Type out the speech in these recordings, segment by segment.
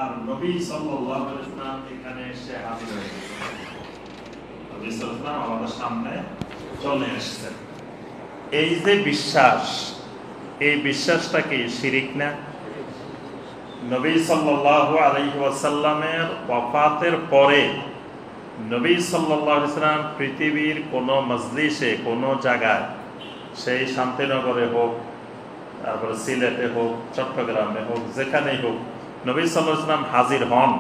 আর নবী সাল্লাল্লাহু আলাইহি ওয়াসাল্লাম এখানে এসে হাজির হয়েছেন। নবী সাল্লাল্লাহু আলাইহি ওয়াসাল্লাম আমাদের সামনে চলে এসেছেন। এই যে বিশ্বাস, এই বিশ্বাসটা কি শিরিক না? নবী সাল্লাল্লাহু আলাইহি ওয়াসাল্লামের ওয়াফাতের পরে নবী সাল্লাল্লাহু আলাইহি ওয়াসাল্লাম পৃথিবীর কোনো মজলিসে, কোনো জায়গায়, সেই শান্তিনগরে হোক, তারপরে সিলেটে হোক, চট্টগ্রামে হোক, যেখানেই হোক, নবী সাল্লাল্লাহু আলাইহি ওয়াসাল্লাম হাজির হন,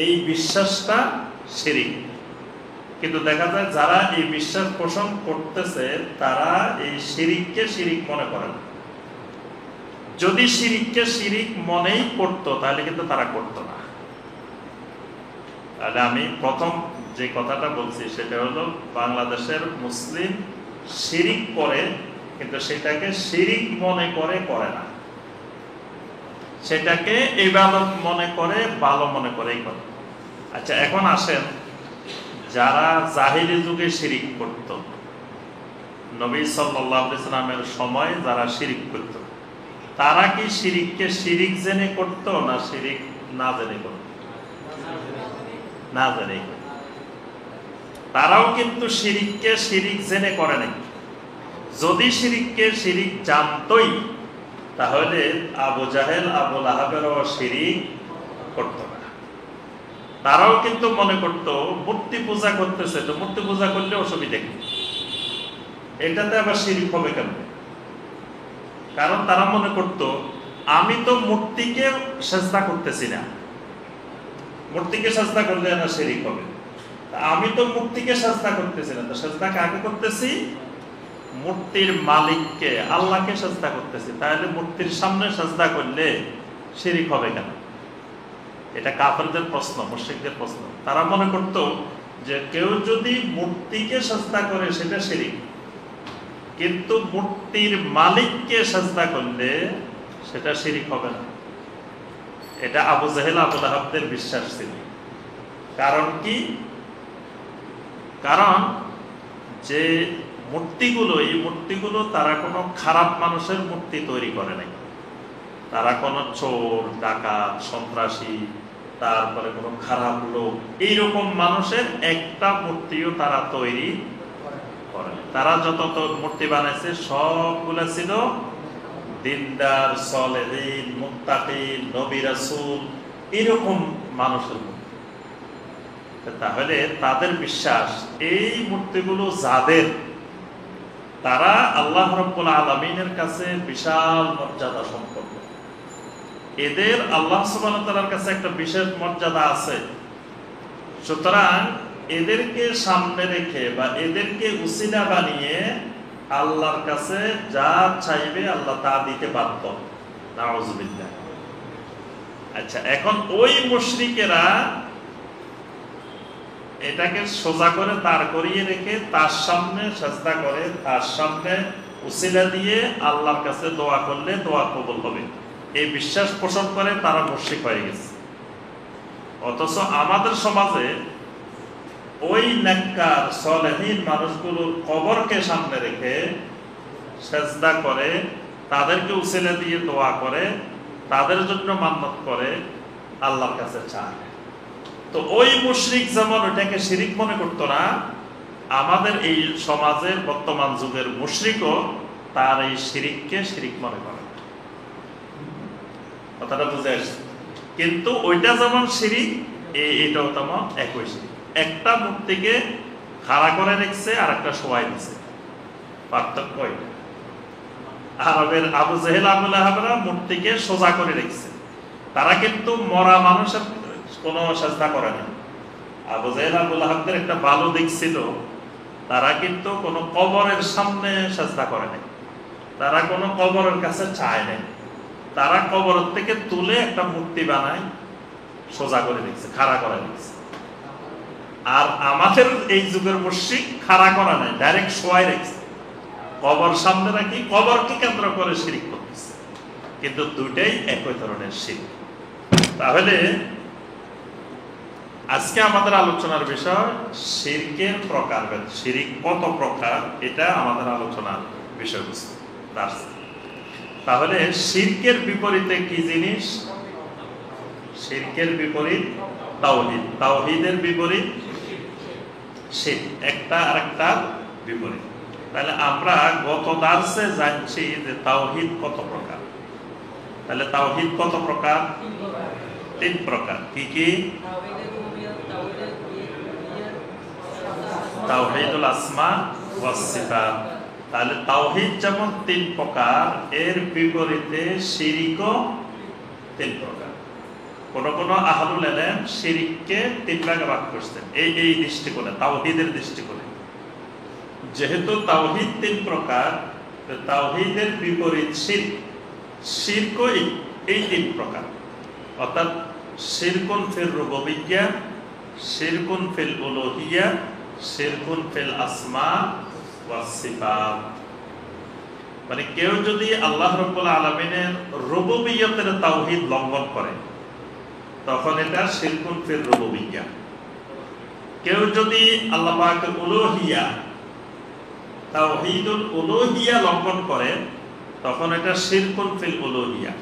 এই বিশ্বাসটা শিরিক। কিন্তু দেখা যায় যারা এই বিশ্বাস পোষণ করতেছে তারা এই শিরিককে শিরিক মনে করেন। যদি শিরিককে শিরিক মনেই করতো তাহলে কিন্তু তারা করতো না। তাহলে আমি প্রথম যে কথাটা বলছি সেটা হলো, বাংলাদেশের মুসলিম শিরিক করে, কিন্তু সেটাকে শিরিক মনে করে করে না, সেটাকে ইবাদত মনে করে, ভালো মনে করেই করে। আচ্ছা, এখন আসেন, যারা জাহিলি যুগে শিরিক করত, নবী সাল্লাল্লাহু আলাইহি ওয়াসাল্লামের সময় যারা শিরিক করত, তারা কি শিরিককে শিরিক জেনে করত না শিরিক না জেনে করত? না জেনে। তারাও কিন্তু শিরিককে শিরিক জেনে করে নাই। যদি শিরিককে শিরিক জানতই তাহলে আবু জাহেল, আবু লাহাবেরও শিরিক করত না। তারাও কিন্তু মনে করত মূর্তি পূজা করতেছে, তো মূর্তি পূজা করলে অসুবিধা কি, এটাতে আবার শিরিক হবে কেন? কারণ তারা মনে করত আমি তো মূর্তিকে সেজদা করতেছি না, মূর্তিকে সেজদা করলে না শিরিক হবে। আমি তো মূর্তিকে সেজদা করতেছি না, তো সেজদা কাকে করতেছি? মূর্তির মালিককে, আল্লাহকে সেজদা করতেছি, তাহলে মূর্তির সামনে সেজদা করলে শিরিক হবে কেন? এটা কাফেরদের প্রশ্ন, মুশরিকদের প্রশ্ন। তারা মনে করত যে কেউ যদি মূর্তিকে সেজদা করে সেটা শিরিক, কিন্তু মূর্তির মালিককে সেজদা করলে সেটা শিরিক হবে না। এটা আবু জাহেল, আবু লাহাবদের বিশ্বাস ছিল। কারণ কি? কারণ যে মূর্তিগুলো, এই মূর্তিগুলো তারা কোনো খারাপ মানুষের মূর্তি তৈরি করে নাই। তারা কোনো চোর, ডাকাত, সন্ত্রাসী, তারপরে কোনো খারাপ লোক, এইরকম মানুষের একটা মূর্তিও তারা তৈরি করে। তারা যত মূর্তি বানাইছে সবগুলো ছিল দিনদার, সালেহীন, মুত্তাকি, নবী রাসূল, এরকম মানুষের মূর্তি। তাহলে তাদের বিশ্বাস এই মূর্তিগুলো যাদের, তারা আল্লাহ রাব্বুল আলামিনের কাছে বিশাল মর্যাদা সম্পন্ন। এদের আল্লাহ সুবহানাহু ওয়া তাআলার কাছে একটা বিশেষ মর্যাদা আছে। সুতরাং এদেরকে সামনে রেখে বা এদেরকে উসিলা বানিয়ে আল্লাহর কাছে যা চাইবে আল্লাহ তা দিতে বাধ্য। নাউযুবিল্লাহ। আচ্ছা, এখন ওই মুশরিকেরা এটাকে সোজা করে দাঁড় করিয়ে রেখে তার সামনে সেজদা করে, তার সামনে উসিলা দিয়ে আল্লাহর কাছে দোয়া করলে দোয়া কবুল হবে, এই বিশ্বাস পোষণ করে তারা মুশরিক হয়ে গেছে। অথচ আমাদের সমাজে ওই নেককার সালেহীন মানুষগুলোর কবরকে সামনে রেখে সেজদা করে, তাদেরকে উসিলা দিয়ে দোয়া করে, তাদের জন্য মান্নত করে, আল্লাহর কাছে চায়। তো ওই মুশরিক যেমন ওটাকে শিরিক মনে করতো না, আমাদের এই সমাজের বর্তমান যুগের মুশরিকও তার এই শিরিককে শিরিক মনে করে। কথাটা বুঝে আসছে? কিন্তু ওইটা যেমন শিরিক, এটাও তেমন একই শিরিক। একটা মূর্তিকে খাড়া করে রেখেছে আর একটা শোয়াই দিচ্ছে, পার্থক্য এটা। আরবের আবু জাহেল, আবু লাহাবরা মূর্তিকে সোজা করে রেখেছে, তারা কিন্তু মরা মানুষের কোনো সেজদা করে না। আবু জাহেল, আবু লাহাবদের একটা ভালো দিক ছিল, তারা কিন্তু কোনো কবরের সামনে সেজদা করে নাই, তারা কোনো কবরের কাছে চায় নাই। তারা কবরের থেকে তুলে একটা মূর্তি বানায়, সোজা করে রেখেছে, খাড়া করে রেখেছে। আর আমাদের এই যুগের মুশরিক খাড়া করা নাই, ডাইরেক্ট শোয়াই রেখেছে, কবর সামনে রাখি, কবরকে কেন্দ্র করে শিরিক করতেছে। কিন্তু দুটাই একই ধরনের শিরিক। তাহলে আজকে আমাদের আলোচনার বিষয় শিরকের প্রকারভেদ, শিরিক কত প্রকার, এটা আমাদের আলোচনার বিষয়বস্তু। তাহলে শিরকের বিপরীতে কি জিনিস? শিরকের বিপরীত তাওহীদ, তাওহীদের বিপরীত শিরক, একটা আরেকটা বিপরীত। তাহলে আমরা গত দার্সে জানছি যে তাওহীদ কত প্রকার। তাহলে তাওহীদ কত প্রকার? 3 প্রকার। কি কি? তাওহীদুল আসমা ওয়াস সিফাত। তাহলে তাওহীদ যেমন 3 প্রকার, এর বিপরীতে শিরকও 3 প্রকার। কোন আহলুল ইলম শিরককে 3 ভাগে ভাগ করছেন এই দৃষ্টিকোণে, তাওহীদের দৃষ্টিকোণে। যেহেতু তাওহীদ 3 প্রকার, তাওহীদের বিপরীত শিরক, শিরকও এই 3 প্রকার। অর্থাৎ শিরকুন ফিল রুবুবিয়্যা, শিরকুন ফিল উলুহিয়্যা, শিরকুন ফিল আসমা ওয়াস সিফাত। মানে কেউ যদি আল্লাহ রাব্বুল আলামিনের রুবুবিয়্যতের তাওহীদ লঙ্ঘন করে তখন এটা শিরকুন ফিল রুবুবিয়্যা। কেউ যদি আল্লাহ পাকের উলুহিয়্যা, তাওহীদুল উলুহিয়্যা লঙ্ঘন করে তখন এটা শিরকুন ফিল উলুহিয়্যা।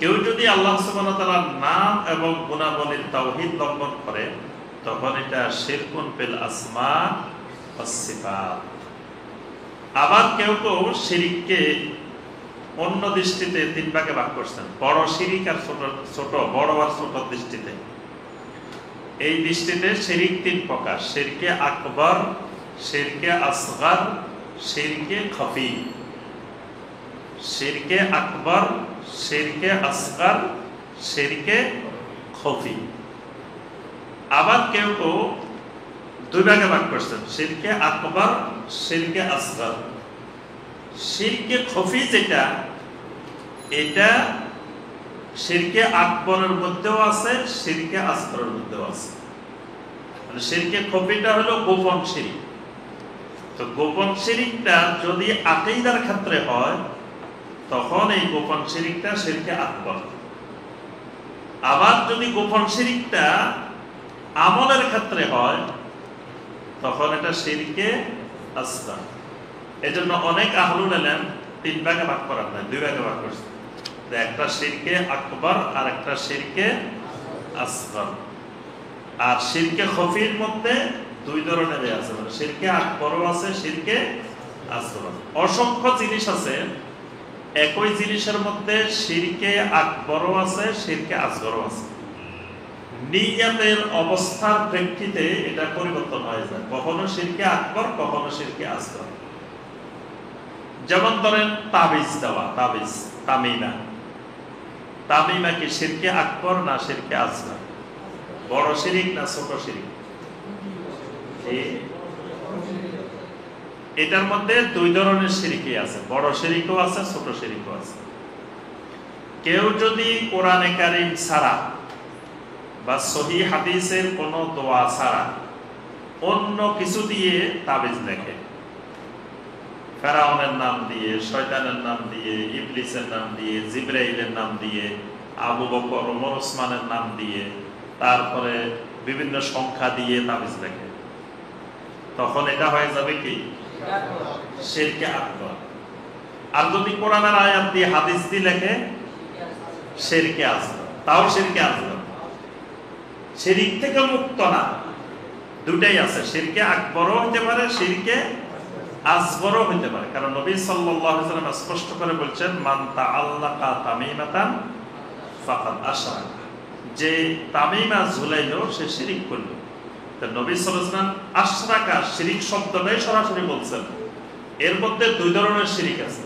কেউ যদি আল্লাহ সুবহানাহু ওয়া তাআলার নাম এবং গুণাবলীর তাওহীদ লঙ্ঘন করে তখন এটা শিরকুন ফিল আসমা ওয়াস সিফাত। আবার কেউ শিরককে অন্য দৃষ্টিতে 3 ভাগে ভাগ করছেন, বড় শিরক আর ছোট, বড় আর ছোট দৃষ্টিতে। এই দৃষ্টিতে শিরক 3 প্রকার: শিরকে আকবর, শিরকে আসগর, শিরকে খফি। শিরকে আকবর, শিরকে আসগর, শিরকে খফি। আবার কেউ 2 ভাগে ভাগ করছেন, শিরকে আকবর, শিরকে আসগর। শিরকে খফি যেটা, এটা শিরকে আকবরের মধ্যেও আছে, শিরকে আসগরের মধ্যেও আছে। মানে শিরকে খফিটা হলো গোপন শিরক। তো গোপন শিরকটা যদি আকীদার ক্ষেত্রে হয় তখন এই গোপন শিরকটা শিরকে আকবর। আবার যদি গোপন শিরকটা আমলের ক্ষেত্রে হয় তখন এটা শিরকে আসগর। এজন্য অনেক আহলুল ইলম 3 ভাগে ভাগ করার নাই, 2 ভাগে ভাগ করছে। একটা শিরকে আকবর আর একটা শিরকে আসগর। আর শিরকে খফির মধ্যে 2 ধরনের আছে, মানে শিরকে আকবরও আছে, শিরকে আসগর। অসংখ্য জিনিস আছে, একই জিনিসের মধ্যে শিরকে আকবরও আছে, শিরকে আসগরও আছে। নিয়তের অবস্থার প্রেক্ষিতে এটা পরিবর্তন হয়ে যায়, কখনো শিরকে আকবর, কখনো শিরকে আসগর। যেমন ধরেন তাবিজ দেওয়া, তাবিজ, তামিমা। তামিমা কি শিরকে আকবর না শিরকে আসগর? বড় শিরক না ছোট শিরক? এটার মধ্যে 2 ধরনের শিরকই আছে, বড় শিরকও আছে, ছোট শিরকও আছে। কেউ যদি কোরআনে কারীম ছাড়া বা সহিহ হাদিসের কোনো দোয়া ছাড়া অন্য কিছু দিয়ে তাবিজ লেখে, ফেরাউনের নাম দিয়ে, শয়তানের নাম দিয়ে, ইবলিসের নাম দিয়ে, জিবরাইলের নাম দিয়ে, আবু বকর, ওমর, ওসমানের নাম দিয়ে, তারপরে বিভিন্ন সংখ্যা দিয়ে তাবিজ লেখে, তখন এটা হয়ে যাবে কি? শিরকে আকবর। আর যদি কোরআনের আয়াত দিয়ে, হাদিস দিয়ে লেখে, শিরকে আসগর। তাও শিরকে আসগর, শিরক থেকে মুক্ত না, দুটাই আছে। শিরকে আকবরও হতে পারে, শিরকে আসগরও হতে পারে। কারণ নবী সাল্লাল্লাহু আলাইহি ওয়াসাল্লাম স্পষ্ট করে বলছেন, মান তাআল্লাকা তামিমাতান ফাকাদ আশরাক। যে তামিমা ঝুলাইলো সে শিরক করলো। তো নবী সাল্লাল্লাহু আলাইহি ওয়াসাল্লাম আশরাকা, শিরক শব্দটাই সরাসরি বলছেন। এর মধ্যে 2 ধরনের শিরক আছে।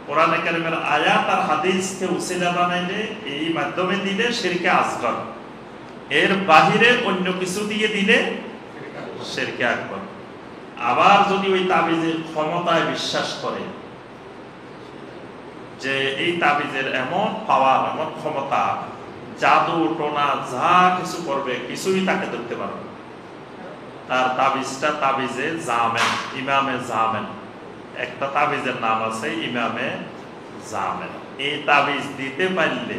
কোরআনে কারীমের আয়াত আর হাদিসকে উসিলা বানাইলে, এই মাধ্যমে দিলে শিরকে আসগর। এর বাহিরে অন্য কিছু দিয়ে দিলে শিরকে আকবর। আবার যদি ওই তাবিজের ক্ষমতায় বিশ্বাস করে যে এই তাবিজের এমন পাওয়ার, এমন ক্ষমতা, জাদু টোনা যা কিছু করবে কিছুই তাকে ধরতে পারবে, তার তাবিজটা তাবিজে জামেন, ইমামে জামেন। একটা তাবিজের নাম আছে ইমামে জামেন। এই তাবিজ দিতে পারলে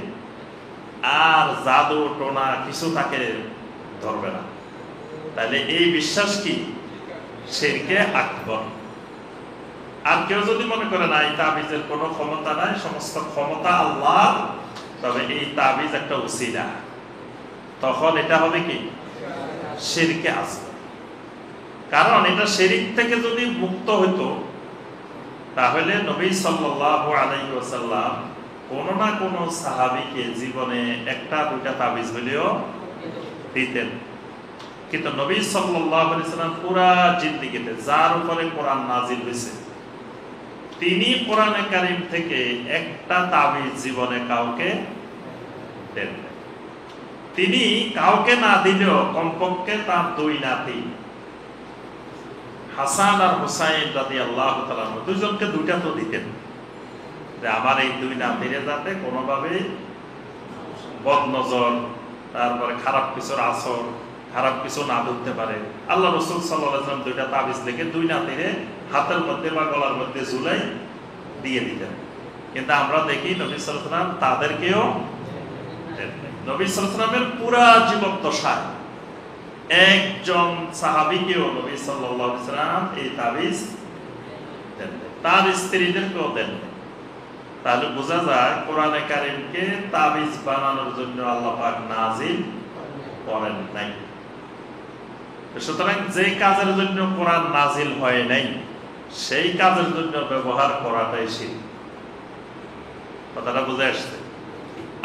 আর জাদু টোনা কিছু তাকে ধরবে না। তাহলে এই বিশ্বাস কি? শিরকে আকবর। আর কেউ যদি মনে করে না এই তাবিজের কোনো ক্ষমতা নাই, সমস্ত ক্ষমতা আল্লাহ, তবে এই তাবিজ একটা উসিলা, তখন এটা হবে কি শিরকে আসগর। কারণ এটা শিরক থেকে যদি মুক্ত হতো তাহলে নবী সাল্লাল্লাহু আলাইহি ওয়াসাল্লাম কোন না কোন সাহাবীকে জীবনে একটা দুইটা তাবিজ হলেও দিতেন। কিন্তু নবী সাল্লাল্লাহু আলাইহি ওয়াসাল্লাম পুরা জিন্দেগিতে যার উপরে কোরআন নাজিল হয়েছে তিনি কোরআনে কারীম থেকে একটা তাবিজ জীবনে কাউকে দেন নাই। তিনি কাউকে না দিলেও কমপক্ষে তার দুই নাতি হাসান আর হুসাইন রাদিয়াল্লাহু তাআলা দুইজনকে দুইটা তো দিতেন, যে আমার এই দুই নাতিরে যাতে কোনোভাবে বদনজর, তারপরে খারাপ কিছুর আসর, খারাপ কিছু না ধরতে পারে। আল্লাহ রাসূল সাল্লাল্লাহু আলাইহি ওয়াসাল্লাম দুইটা তাবিজ লিখে দুই নাতিরে হাতের মধ্যে বা গলার মধ্যে ঝুলাই দিয়ে দিতেন। কিন্তু আমরা দেখি নবী সাল্লাল্লাহু আলাইহি ওয়াসাল্লাম তাদেরকেও নবী সাল্লাল্লাহু আলাইহি ওয়াসাল্লামের পুরা জীবদ্দশায় একজন সাহাবীকেও নবী সাল্লাল্লাহু আলাইহি ওয়াসাল্লাম এই তাবিজ দেন, তার স্ত্রীদেরকেও দেন। তাহলে বোঝা যায় কোরআনে কারীমকে তাবিজ বানানোর জন্য আল্লাহ পাক নাজিল করেন নাই। সুতরাং যে কাজের জন্য কোরআন নাজিল হয় নাই সেই কাজের জন্য ব্যবহার করাটাই শিরক। কথাটা বুঝে আসছে?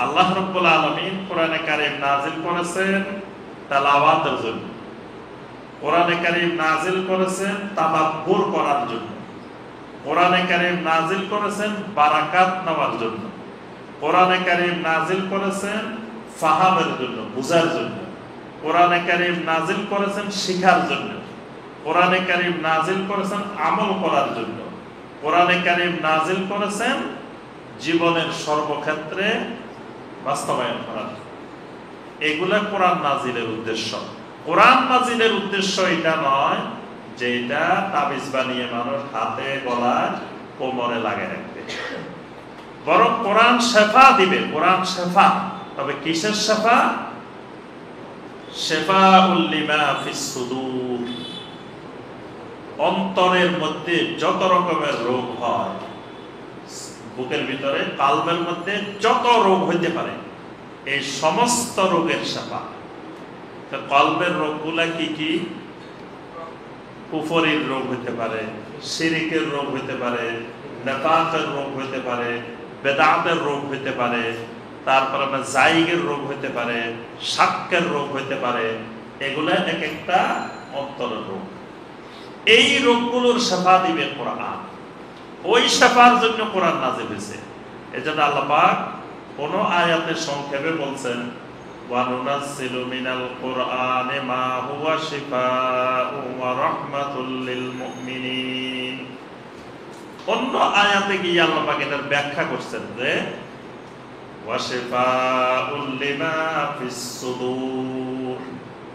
আল্লাহ রাব্বুল আলামিন কোরআনে কারীম নাজিল করেছেন তেলাওয়াতের জন্য, কোরআনে কারীম নাজিল করেছেন তাদাব্বুর করার জন্য, কোরআনে কারীম নাজিল করেছেন বারাকাত নেওয়ার জন্য, কোরআনে কারীম নাজিল করেছেন ফাহামের জন্য, বুঝার জন্য, কোরআনে কারীম নাজিল করেছেন শিখার জন্য, কোরআনে কারীম নাজিল করেছেন আমল করার জন্য, কোরআনে কারীম নাজিল করেছেন জীবনের সর্বক্ষেত্রে বাস্তবায়ন করার জন্য। এগুলা কোরআন নাজিলের উদ্দেশ্য। কোরআন নাজিলের উদ্দেশ্য এটা নয় যে এটা তাবিজ বানিয়ে মানুষ হাতে গলায় কোমরে লাগিয়ে রাখবে, বরং কোরআন শেফা দিবে। কোরআন শেফা, তবে কিসের শেফা? শিফাউল লিমা ফিস সুদূর, অন্তরের মধ্যে যত রকমের রোগ হয়, বুকের ভিতরে কালবের মধ্যে যত রোগ হইতে পারে এই সমস্ত রোগের শেফা। কলবের রোগগুলা কি কি? কুফরির রোগ হইতে পারে, শিরকের রোগ হইতে পারে, নেফাকের রোগ হইতে পারে, বেদাতের রোগ হইতে পারে, তারপর আপনার জাইগের রোগ হইতে পারে, শাক্কের রোগ হইতে পারে। এগুলা এক একটা অন্তরের রোগ। এই রোগগুলোর শেফা দিবে কোরআন। ওই শেফার জন্য কোরআন নাজিল হয়েছে। এজন্য আল্লাহ পাক কোন আয়াতে সংক্ষেপে বলছেন ওয়া নুনাজ্জিলু মিনাল কুরআনি মা হুয়া শিফাউন ওয়া রাহমাতুল লিল মুমিনিন। অন্য আয়াতে গিয়ে আল্লাহ পাক এটার ব্যাখ্যা করছেন যে ওয়া শিফাউল লিমা ফিস সুদূর,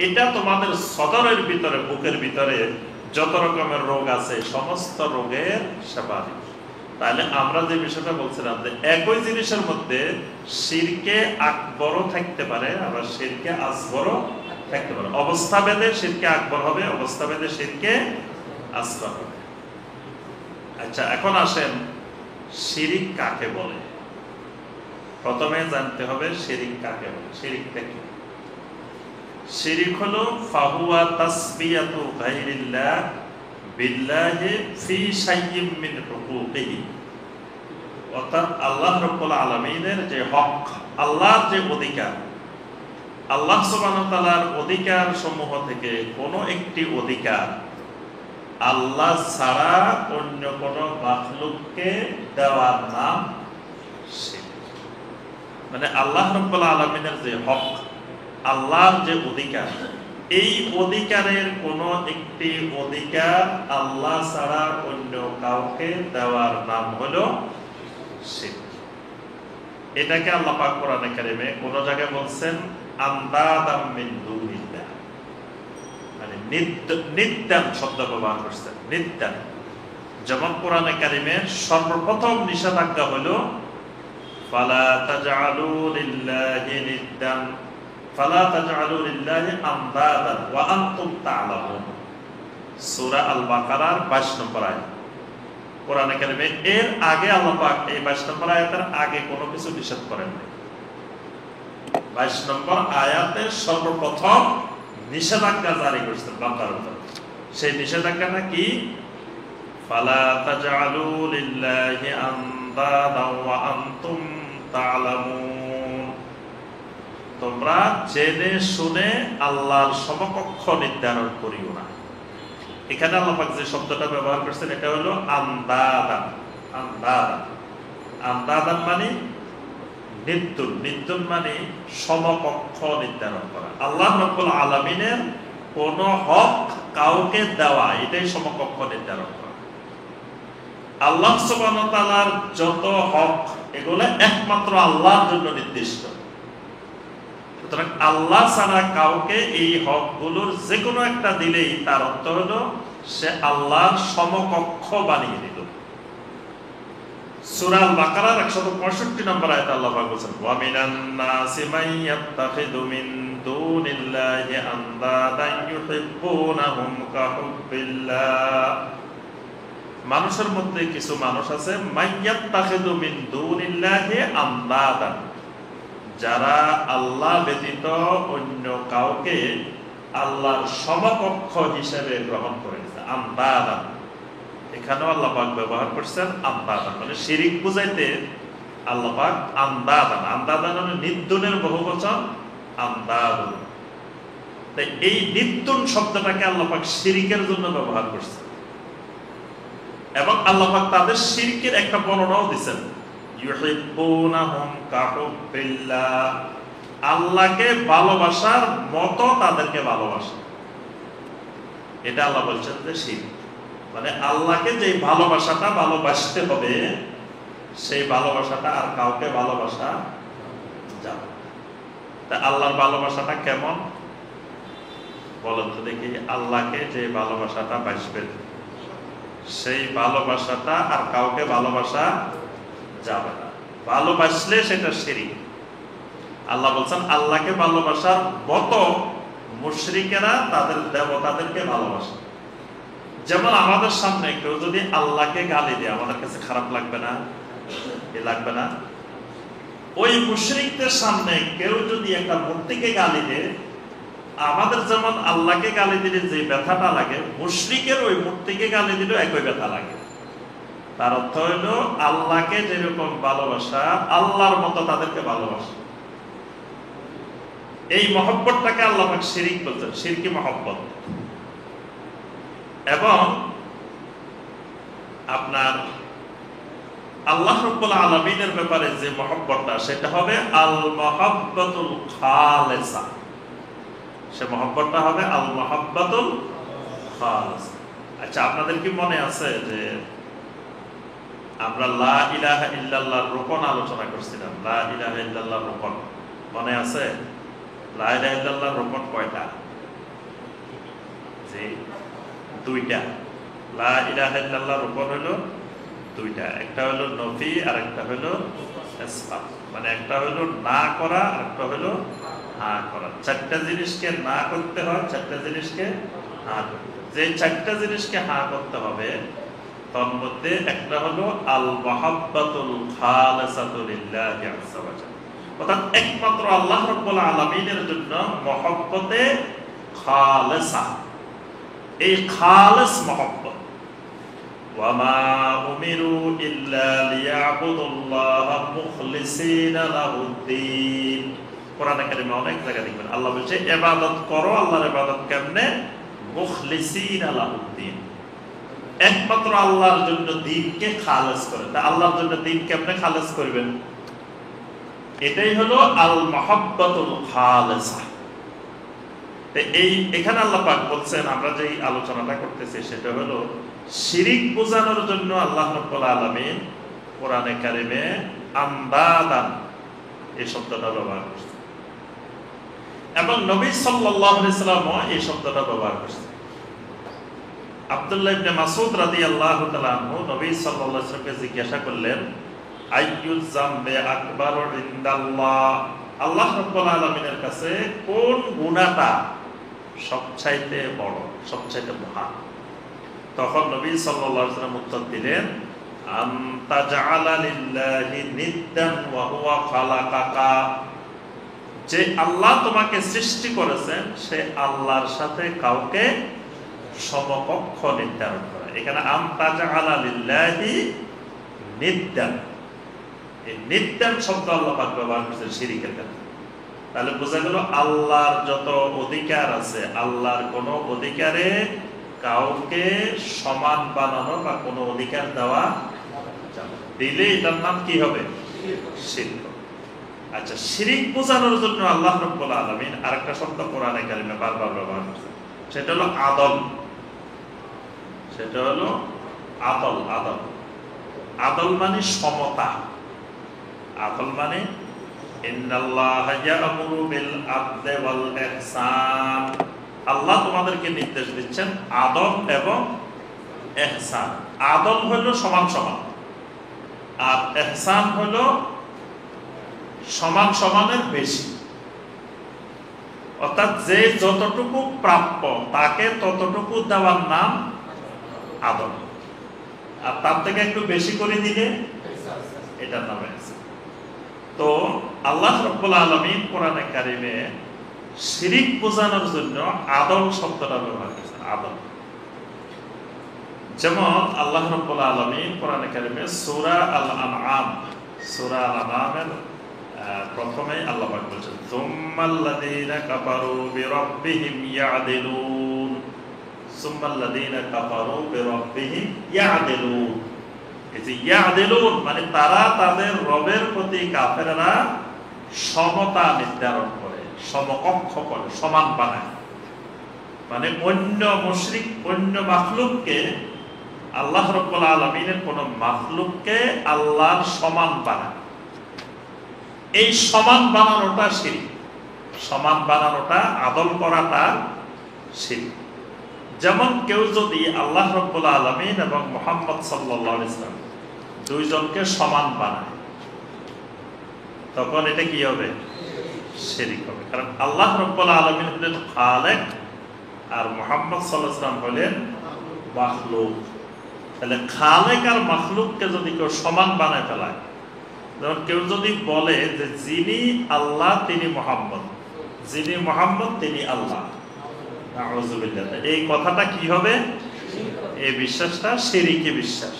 এটা তোমাদের সদরের ভিতরে, বুকের ভিতরে যত রকমের রোগ আছে সমস্ত রোগের শেফা দিবে। তাহলে আমরা যে বিষয়টা বলছিলাম যে একই জিনিসের মধ্যে শিরকে আকবরও থাকতে পারে, আবার শিরকে আসগরও থাকতে পারে। অবস্থা ভেদে শিরকে আকবর হবে, অবস্থা ভেদে শিরকে আসগর হবে। আচ্ছা, এখন আসেন শিরিক কাকে বলে। প্রথমে জানতে হবে শিরিক কাকে বলে। শিরিকটা কি? শিরিক হলো ফাহুয়া তাসবিয়াতু গায়রিল্লাহ বিল্লাহি ফি শাইইম মিন হুকুকিহি, অর্থাৎ আল্লাহ রাব্বুল আলামিনের যে হক, আল্লাহর যে অধিকার, আল্লাহ সুবহানাহু ওয়া তাআলার অধিকার সমূহ থেকে কোনো একটি অধিকার আল্লাহ ছাড়া অন্য কোনো মাখলুককে দেওয়ার নাম শিরক। মানে আল্লাহ রাব্বুল আলামিনের যে হক, আল্লাহর যে অধিকার, এই অধিকারের কোনো একটি অধিকার আল্লাহ ছাড়া অন্য কাউকে দেওয়ার নাম হলো শিরক। এটাকে আল্লাহ পাক কোরআনে কারিমে কোন জায়গায় বলছেন আন্দাদাম মিন দুনিল্লাহ, মানে নিদ্দান শব্দ ব্যবহার করছেন, নিদ্দান। যেমন কোরআনে কারিমে সর্বপ্রথম নিষেধাজ্ঞা হলো ফালা তাজআলু লিল্লাহি নিদ্দান ফালা তাজআলু লিল্লাহি আন্দাদান ওয়া আনতুম তা'লামুন, সূরা আল বাকারার 22 নম্বর আয়াত কোরআনে কারিমে। এর আগে আল্লাহ পাক এই 22 নম্বর আয়াতের আগে কোনো কিছু নিষেধ করেন নাই। 22 নম্বর আয়াতে সর্বপ্রথম নিষেধাজ্ঞা জারি করছেন বান্দার উপর। সেই নিষেধাজ্ঞাটা কি? ফালা তাজআলু লিল্লাহি আনদাদা ওয়া আনতুম তা'লামুন, তোমরা জেনে শুনে আল্লাহর সমকক্ষ নির্ধারণ করিও না। এখানে আল্লাহ পাক যে শব্দটা ব্যবহার করছেন এটা হলো আন্দাদান। আন্দাদান, আন্দাদান মানে নির্দুল, নির্দুল মানে সমকক্ষ নির্ধারণ করা। আল্লাহ রাব্বুল আলামিনের কোন হক কাউকে দেওয়া, এটাই সমকক্ষ নির্ধারণ করা। আল্লাহ সুবহানাহু ওয়া তাআলার যত হক এগুলো একমাত্র আল্লাহর জন্য নির্দিষ্ট। সুতরাং আল্লাহ ছাড়া কাউকে এই হকগুলোর যে কোনো একটা দিলেই তার অর্থ হলো সে আল্লাহর সমকক্ষ বানিয়ে দিল। সূরা আল বাকারার 165 নম্বর আয়াতে আল্লাহ পাক বলেন, ওয়া মিনান নাসি মান ইয়াত্তাখিযু মিন দুনিল্লাহি আনদাদান ইউহিব্বুনাহুম কাহুব্বিল্লাহ। মানুষের মধ্যে কিছু মানুষ আছে মান ইয়াত্তাখিযু মিন দুনিল্লাহি আনদাদান, যারা আল্লাহ ব্যতীত অন্য কাউকে আল্লাহর সমকক্ষ হিসেবে গ্রহণ করেছে। আনদাদান, এখানেও আল্লাহ পাক ব্যবহার করছেন আন্দাদান, মানে শিরিক বুঝাইতে আল্লাহ পাক আন্দাদান। আন্দাদান মানে নির্দুনের বহুবচন আন্দাদুন। তাই এই নির্দুন শব্দটাকে আল্লাহ পাক শিরিকের জন্য ব্যবহার করছেন এবং আল্লাহ পাক তাদের শিরকের একটা বর্ণনাও দিয়েছেন, ইউহিব্বুনাহুম কাহুব্বিল্লাহ, আল্লাহকে ভালোবাসার মতো তাদেরকে ভালোবাসা। এটা আল্লাহ বলছেন যে শিরক মানে আল্লাহকে যে ভালোবাসাটা ভালোবাসতে হবে সেই ভালোবাসাটা আর কাউকে ভালোবাসা যাবে। তা আল্লাহর ভালোবাসাটা কেমন বলেন তো দেখি? আল্লাহকে যে ভালোবাসাটা বাসবেন সেই ভালোবাসাটা আর কাউকে ভালোবাসা যাবে না। ভালোবাসলে সেটা শিরক। আল্লাহ বলছেন আল্লাহকে ভালোবাসার মতো মুশরিকেরা তাদের দেবতাদেরকে ভালোবাসে। যেমন আমাদের সামনে কেউ যদি আল্লাহকে গালি দেয় আমাদের কাছে খারাপ লাগবে না? লাগবে না? ওই মুশরিকদের সামনে কেউ যদি একটা মূর্তিকে গালি দেয় আমাদের যেমন আল্লাহকে গালি দিলে যে ব্যথাটা লাগে, মুশরিকের ওই মূর্তিকে গালি দিলেও একই ব্যথা লাগে। তার অর্থ হইল আল্লাহকে যেরকম ভালোবাসা আল্লাহর মতো তাদেরকে ভালোবাসা। এই মহব্বতটাকে আল্লাহ পাক শিরক বলছেন, শিরকি মহব্বত। এবং আপনার আল্লাহ রাব্বুল আলামিনের ব্যাপারে যে মহব্বতটা সেটা হবে আল মাহাব্বাতুল খালিসা। সে মহব্বতটা হবে আল মাহাব্বাতুল খালিসা। আচ্ছা, আপনাদের কি মনে আছে যে আমরা লা ইলাহা ইল্লাল্লাহর রুকন আলোচনা করছিলাম? লা ইলাহা ইল্লাল্লাহর রুকন মনে আছে? লা ইলাহা ইল্লাল্লাহর রুকন কয়টা? জি, দুইটা। লা ইলাহা ইল্লাল্লাহর রুকন হলো দুইটা, একটা হলো নফি আর একটা হলো ইসবাত। মানে একটা হলো না করা আর একটা হলো হ্যাঁ করা। চারটা জিনিসকে না করতে হয়, চারটা জিনিসকে হ্যাঁ করতে। যে চারটা জিনিসকে হ্যাঁ করতে হবে তার মধ্যে একটা হলো আল মাহাব্বাতুল খালিসাতু লিল্লাহি আযজা ওয়া জাল্লা, অর্থাৎ একমাত্র আল্লাহ রাব্বুল আলামিনের জন্য মহব্বতে খালিসা। এই খালিস মহব্বত, ওয়া মা উমিরু ইল্লা লিয়াবুদুল্লাহা মুখলিসিনা লাহুদ্দিন। কোরআনে কারিমে অনেক জায়গা দেখবেন আল্লাহ বলছে ইবাদত করো। আল্লাহর ইবাদত কেমনে? মুখলিসিনা লাহুদ্দিন, একমাত্র আল্লাহর জন্য দ্বীনকে খালেস করে। তা আল্লাহর জন্য দ্বীন কেমনে খালেস করবেন? এটাই হলো আল মাহাব্বাতুল খালিসা। এই এখানে আল্লাহ পাক বলছেন, আমরা যে আলোচনাটা করতেছি সেটা হলো শিরিক বোঝানোর জন্য আল্লাহ রাব্বুল আলামিন কোরআনে কারিমে আন্দাদান এই শব্দটা ব্যবহার করছেন এবং নবী সাল্লাল্লাহু আলাইহি ওয়াসাল্লামও এই শব্দটা ব্যবহার করছেন। আব্দুল্লাহ ইবনে মাসউদ রাদিয়াল্লাহু তাআলা আনহু নবী সাল্লাল্লাহু আলাইহি ওয়াসাল্লামকে জিজ্ঞাসা করলেন, আইয়ুয যামবি আকবারু ইনদাল্লাহ, আল্লাহ রাব্বুল আলামিনের কাছে কোন গুনাহটা সবচাইতে বড়, সবচাইতে মহান? তখন নবী সাল্লাল্লাহু আলাইহি ওয়াসাল্লাম উত্তর দিলেন, আনতা জাআলা লিল্লাহি নিদ্দান ওয়া হুয়া খালাকাকা, যে আল্লাহ তোমাকে সৃষ্টি করেছেন সে আল্লাহর সাথে কাউকে সমকক্ষ নির্ধারণ করা। এখানে আমতাজআলা লিল্লাহি নিদ্দান, এই নিদ্দান শব্দ আল্লাহ পাক ব্যবহার করেছেন শিরকের ক্ষেত্রে। তাহলে বোঝা গেল আল্লাহর যত অধিকার আছে, আল্লাহর কোন অধিকারে কাউকে সমান বানানো বা কোনো অধিকার দেওয়া যাবে, দিলে এটার নাম কি হবে? শিরক। আচ্ছা, শিরিক বোঝানোর জন্য আল্লাহ রাব্বুল আলামিন আরেকটা শব্দ কোরআনে কারিমে বারবার ব্যবহার করেছেন, সেটা হলো আদল। সেটা হলো আদল। আদল, আদল মানে সমতা। আদল মানে ইন্নাল্লাহা ইয়া'মুরু বিল আদলি ওয়াল ইহসান। আল্লাহ তোমাদেরকে নির্দেশ দিচ্ছেন আদল এবং ইহসান। আদল হলো সমান সমান, আর ইহসান হলো সমান সমানের বেশি। অর্থাৎ যে যতটুকু প্রাপ্য তাকে ততটুকু দেওয়ার নাম আদল, আর তার থেকে একটু বেশি করে দিলে এটার নাম ইহসান। তো আল্লাহ রাব্বুল আলামিন কোরআনে কারিমে শিরিক বোঝানোর জন্য আদল শব্দটা ব্যবহার করেছেন। আদল, যেমন আল্লাহ রাব্বুল আলামিন কোরআনে কারিমে সূরা আল-আনআম, সূরা আল-আনআমের প্রথমে আল্লাহ পাক বলেছেন সুম্মাল্লাযীনা কাফারু বিরাব্বিহিম ইয়া'দিলুন। সুম্মাল্লাযীনা কাফারু বিরাব্বিহিম ইয়া'দিলুন। এই যে ইয়া'দিলুন মানে তারা তাদের রবের প্রতি কাফেররা সমতা নির্ধারণ করে, সমকক্ষ করে, সমান বানায়। মানে অন্য মুশরিক, অন্য মাখলুককে, আল্লাহ রাব্বুল আলামিনের কোন মাখলুককে আল্লাহর সমান বানায়। এই সমান বানানোটা শিরক, সমান বানানোটা, আদল করাটা শিরক। যেমন কেউ যদি আল্লাহ রাব্বুল আলামিন এবং মুহাম্মদ সাল্লাল্লাহু আলাইহি ওয়াসাল্লাম দুইজনকে সমান বানায়, তখন এটা কি হবে? শিরক হবে। কারণ আল্লাহ রাব্বুল আলামিন হলেন খালেক আর মুহাম্মদ সাল্লাল্লাহু আলাইহি ওয়াসাল্লাম হলেন মাখলুক। তাহলে খালেক আর মাখলুককে যদি কেউ সমান বানায় ফেলায়, যেমন কেউ যদি বলে যে যিনি আল্লাহ তিনি মুহাম্মদ, যিনি মুহাম্মদ তিনি আল্লাহ, নাউযুবিল্লাহ, এই কথাটা কি হবে? এই বিশ্বাসটা শিরকি বিশ্বাস।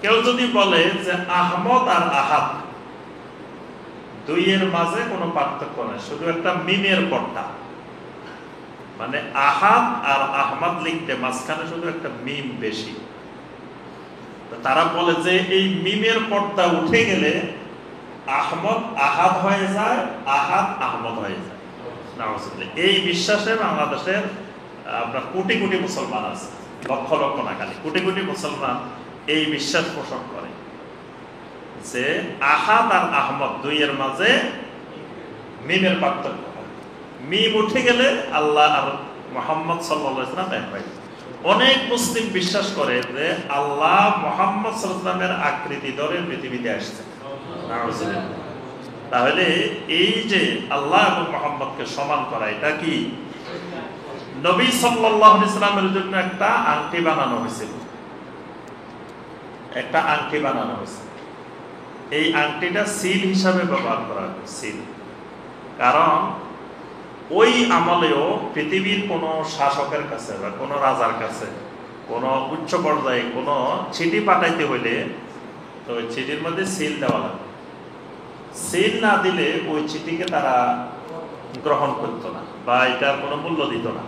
কেউ যদি বলে যে আহমদ আর আহাদ দুইয়ের মাঝে কোনো পার্থক্য নেই, শুধু একটা মিমের পর্দা, মানে আহাদ আর আহমদ লিখতে মাঝখানে শুধু একটা মিম বেশি। তারা বলে যে এই মিমের পর্দা উঠে গেলে আহমদ আহাদ হয়ে যায়, আহাদ আহমদ হয়ে যায়। এই বিশ্বাসে বাংলাদেশের আপনার কোটি কোটি মুসলমান আছে, লক্ষ লক্ষ না, খালি কোটি কোটি মুসলমান এই বিশ্বাস পোষণ করে যে আহাদ আর আহমদ দুইয়ের মাঝে মিমের পার্থক্য হয়। মিম উঠে গেলে আল্লাহ আর মুহাম্মদ সাল্লাল্লাহু আলাইহি ওয়াসাল্লাম এক হয়। অনেক মুসলিম বিশ্বাস করে যে আল্লাহ মুহাম্মদ সাল্লাল্লাহু আলাইহি ওয়াসাল্লামের আকৃতি ধরে পৃথিবীতে আসছে। তাহলে এই যে আল্লাহ এবং মুহাম্মদকে সমান করা, এটা কি? নবী সাল্লাল্লাহু আলাইহি ওয়াসাল্লামের জন্য একটা আংটি বানানো হয়েছিল, একটা আংটি বানানো হয়েছে। এই আংটিটা সিল হিসাবে ব্যবহার করা হয়, সিল। কারণ ওই আমলেও পৃথিবীর কোনো শাসকের কাছে বা কোনো রাজার কাছে কোনো উচ্চ পর্যায়ে কোনো চিঠি পাঠাইতে হইলে তো ওই চিঠির মধ্যে সিল দেওয়া লাগে। সিল না দিলে ওই চিঠিকে তারা গ্রহণ করত না বা এটার কোনো মূল্য দিত না।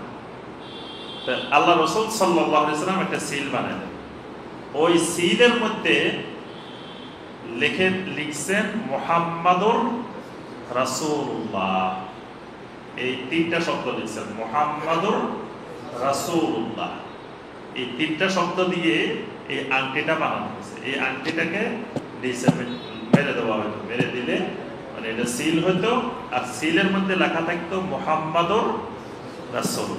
আল্লাহ রাসূল সাল্লাল্লাহু আলাইহি ওয়াসাল্লাম একটা সিল বানালেন। ওই সিলের মধ্যে লিখছেন মুহাম্মাদুর রাসূলুল্লাহ, এই তিনটা শব্দ লিখছেন, মুহাম্মাদুর রাসূলুল্লাহ। এই তিনটা শব্দ দিয়ে এই আংটিটা বানানো হয়েছে। এই আংটিটাকে নিচে মেরে দেওয়া হতো, মেরে দিলে মানে এটা সিল হতো, আর সিলের মধ্যে লেখা থাকতো মুহাম্মাদুর রাসূল।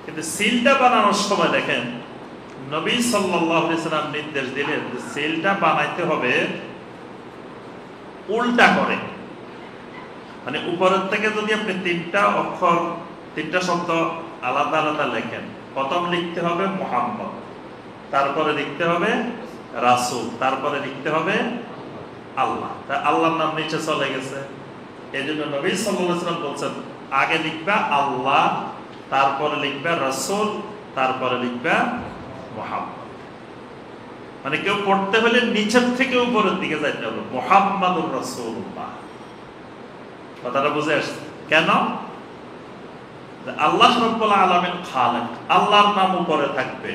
কিন্তু সিলটা বানানোর সময় দেখেন নবী সাল্লাল্লাহু আলাইহি ওয়াসাল্লাম নির্দেশ দিলেন যে সিলটা বানাইতে হবে উল্টা করে। মানে উপরের থেকে যদি আপনি তিনটা অক্ষর, তিনটা শব্দ আলাদা আলাদা লেখেন, প্রথম লিখতে হবে মুহাম্মদ, তারপরে লিখতে হবে রাসূল, তারপরে লিখতে হবে আল্লাহ। তা আল্লাহর নাম নিচে চলে গেছে, এই জন্য নবী সাল্লাল্লাহু আলাইহি ওয়াসাল্লাম বলছেন, আগে লিখবা আল্লাহ, তারপরে লিখবা রাসূল, তারপরে লিখবা মুহাম্মদ। মানে কেউ পড়তে হলে নিচের থেকে উপরের দিকে যাইতে হবে, মুহাম্মাদুর রাসূলুল্লাহ। কথাটা বুঝে আসছে? কেন? আল্লাহ রাব্বুল আলামিন খালেক, আল্লাহর নাম উপরে থাকবে।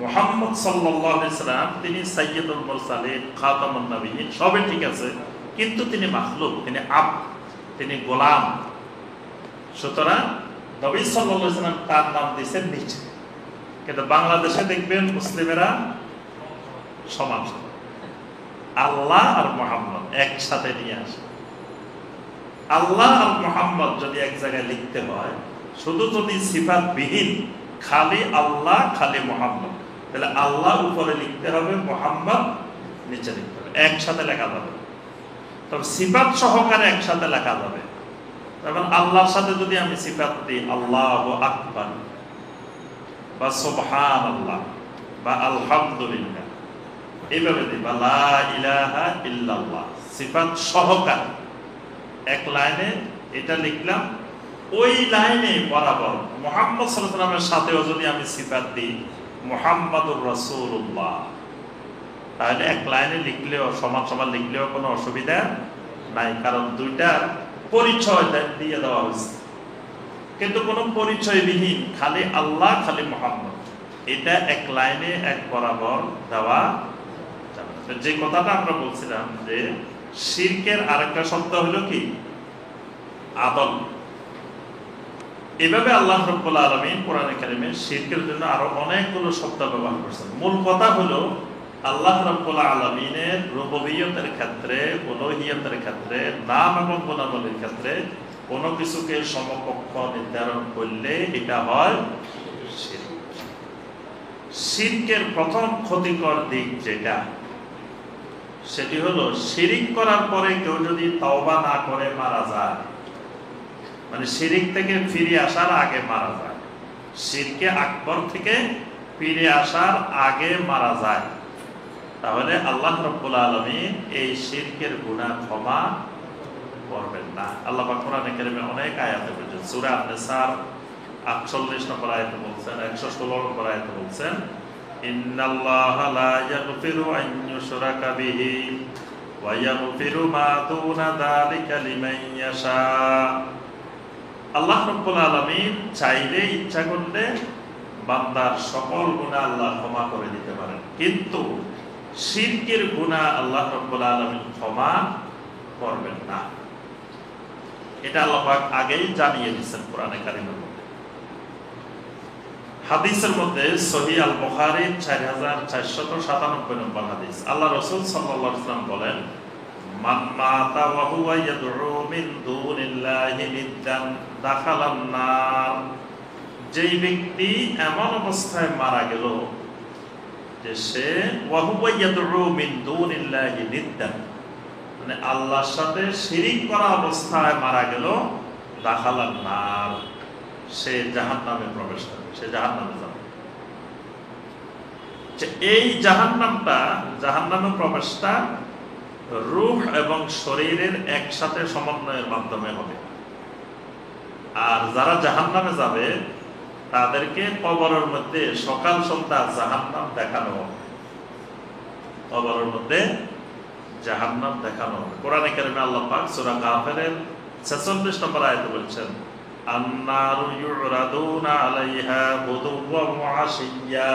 মুহাম্মদ সাল্লাল্লাহু আলাইহি সাল্লাম তিনি সাইয়্যিদুল মুরসালিন, খাতামুন নবিয়্যিন, সবই ঠিক আছে, কিন্তু তিনি মাখলুক, তিনি আবদ, তিনি গোলাম। সুতরাং নবী সাল্লাল্লাহু আলাইহি সাল্লাম তার নাম দিয়েছেন নিচে। কিন্তু বাংলাদেশে দেখবেন মুসলিমেরা সমান, আল্লাহ আর মুহাম্মদ একসাথে নিয়ে আসে। আল্লাহ আর মুহাম্মদ যদি এক জায়গায় লিখতে হয়, শুধু যদি সিফাত বিহীন খালি আল্লাহ খালি মুহাম্মদ, তাহলে আল্লাহ উপরে লিখতে হবে, মুহাম্মদ নিচে লিখতে হবে, একসাথে লেখা যাবে। তবে সিফাত সহকারে একসাথে লেখা যাবে। যেমন আল্লাহর সাথে যদি আমি সিফাত দিই আল্লাহু আকবার বা সুবহানাল্লাহ বা আলহামদুলিল্লাহ, এইভাবে দিই, বা লা ইলাহা ইল্লাল্লাহ, সিফাত সহকারে এক লাইনে এটা লিখলাম, ওই লাইনে বরাবর মুহাম্মদ সাল্লাল্লাহু আলাইহি ওয়াসাল্লামের সাথেও যদি আমি সিফাত দিই মুহাম্মাদুর রাসূলুল্লাহ, তাহলে এক লাইনে লিখলেও সমান সমান লিখলেও কোনো অসুবিধা নাই, কারণ দুইটার পরিচয় দিয়ে দেওয়া হয়েছে। কিন্তু কোনো পরিচয়বিহীন খালি আল্লাহ খালি মুহাম্মদ, এটা এক লাইনে এক বরাবর দেওয়া যাবে না। যে কথাটা আমরা বলছিলাম যে শিরকের আরেকটা শব্দ হলো কি? আদল। এভাবে আল্লাহ রাব্বুল আলামিন কোরআনে কারিমে শিরকের জন্য আরো অনেকগুলো শব্দ ব্যবহার করেছেন। মূল কথা হলো আল্লাহ রাব্বুল আলামিনের রুবুবিয়তের ক্ষেত্রে, উলুহিয়তের ক্ষেত্রে, নাম এবং গুণাবলীর ক্ষেত্রে কোনো কিছুকে সমকক্ষ নির্ধারণ করলে এটা হয় শিরক। শিরকের প্রথম ক্ষতিকর দিক যেটা, সেটি হলো শিরিক করার পরে কেউ যদি তওবা না করে মারা যায়, মানে শিরিক থেকে ফিরে আসার আগে মারা যায়, শিরকে আকবর থেকে ফিরে আসার আগে মারা যায়, তাহলে আল্লাহ রাব্বুল আলামিন এই শিরকের গুনাহ ক্ষমা করবেন না। আল্লাহ পাক কোরআনে কারিমে অনেক আয়াতে বলেছেন। সূরা আন-নিসার 48 নম্বর আয়াতে বলছেন, 116 নম্বর আয়াতে বলছেন, ইন্নাল্লাহা লা ইয়াগফিরু আন ইউশরাকা বিহি ওয়া ইয়াগফিরু মা দুনা যালিকা লিমান ইয়াশা। আল্লাহ রাব্বুল আলামিন চাইলে, ইচ্ছা করলে বান্দার সকল গুনাহ আল্লাহ ক্ষমা করে দিতে পারেন, কিন্তু শিরকের গুনাহ আল্লাহ রাব্বুল আলামিন ক্ষমা করবেন না। এটা আল্লাহ পাক আগেই জানিয়ে দিয়েছেন কোরআনে কারিমের মধ্যে। হাদিসের মধ্যে সহিহ আল বুখারী 4497 নম্বর হাদিস, আল্লাহ রাসূল সাল্লাল্লাহু আলাইহি ওয়াসাল্লাম বলেন, মান মাতা ওয়া হুয়া ইয়াদউ মিন দুনিল্লাহি নিদ্দান দাখালান নার। যেই ব্যক্তি এমন অবস্থায় মারা গেল যে সে ওয়া হুয়া ইয়াদউ মিন দুনিল্লাহি নিদ্দান, মানে আল্লাহর সাথে শিরিক করা অবস্থায় মারা গেল, দাখালান নার, সে জাহান্নামে প্রবেশ করবে, সে জাহান্নামে যাবে। এই জাহান্নামে প্রবেশটা রূহ এবং শরীরের একসাথে সমন্বয়ের মাধ্যমে হবে। আর যারা জাহান্নামে যাবে তাদেরকে কবরের মধ্যে সকাল সন্ধ্যা জাহান্নাম দেখানো হবে, কবরের মধ্যে জাহান্নাম দেখানো হবে। কোরআনে কারিমে আল্লাহ পাক সূরা কাফিরের 46 নম্বর আয়াতে বলছেন, আন-নারু ইউরাদুনা আলাইহা গুদুওয়ান ওয়া আশিয়্যা।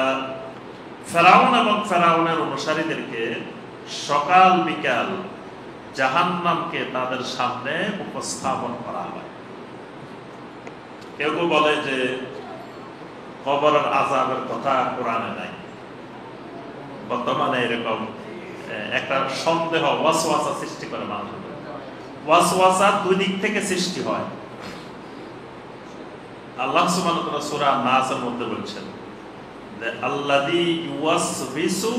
ফেরাউন এবং ফেরাউনের অনুসারীদেরকে সকাল বিকাল জাহান্নামকে তাদের সামনে উপস্থাপন করা হয়। কেউ কেউ বলে যে কবরের আযাবের কথা কোরআনে নাই। বর্তমানে এরকম একটা সন্দেহ, ওয়াসওয়াসা সৃষ্টি করে মানুষের। ওয়াসওয়াসা দুই দিক থেকে সৃষ্টি হয়। আল্লাহ সুবহানাহু ওয়া তাআলা সূরা নাসের মধ্যে বলছেন যে আল্লাযী ইউওয়াসবিসু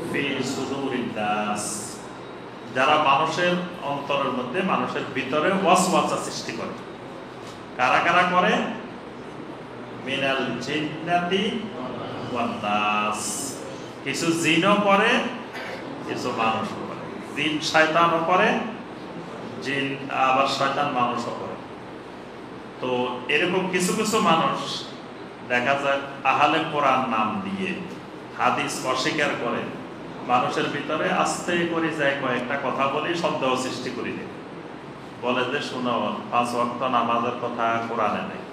ফি সুদুরিন নাস, যারা মানুষের অন্তরের মধ্যে, মানুষের ভিতরে ওয়াসওয়াসা সৃষ্টি করে। কারা কারা করে? মিনাল জিন্নাতি ওয়ান নাস, কিছু জিনও করে, কিছু মানুষও করে। জিন শয়তানও করে, জিন আবার শয়তান মানুষও করে। তো এরকম কিছু কিছু মানুষ দেখা যায় আহলে কোরআন নাম দিয়ে হাদিস অস্বীকার করে, মানুষের ভিতরে আস্তে করে যায় কয়েকটা কথা বলে সন্দেহ সৃষ্টি করে দেয়, বলে যে শুনো 5 ওয়াক্ত নামাজের কথা কোরআনে নেই।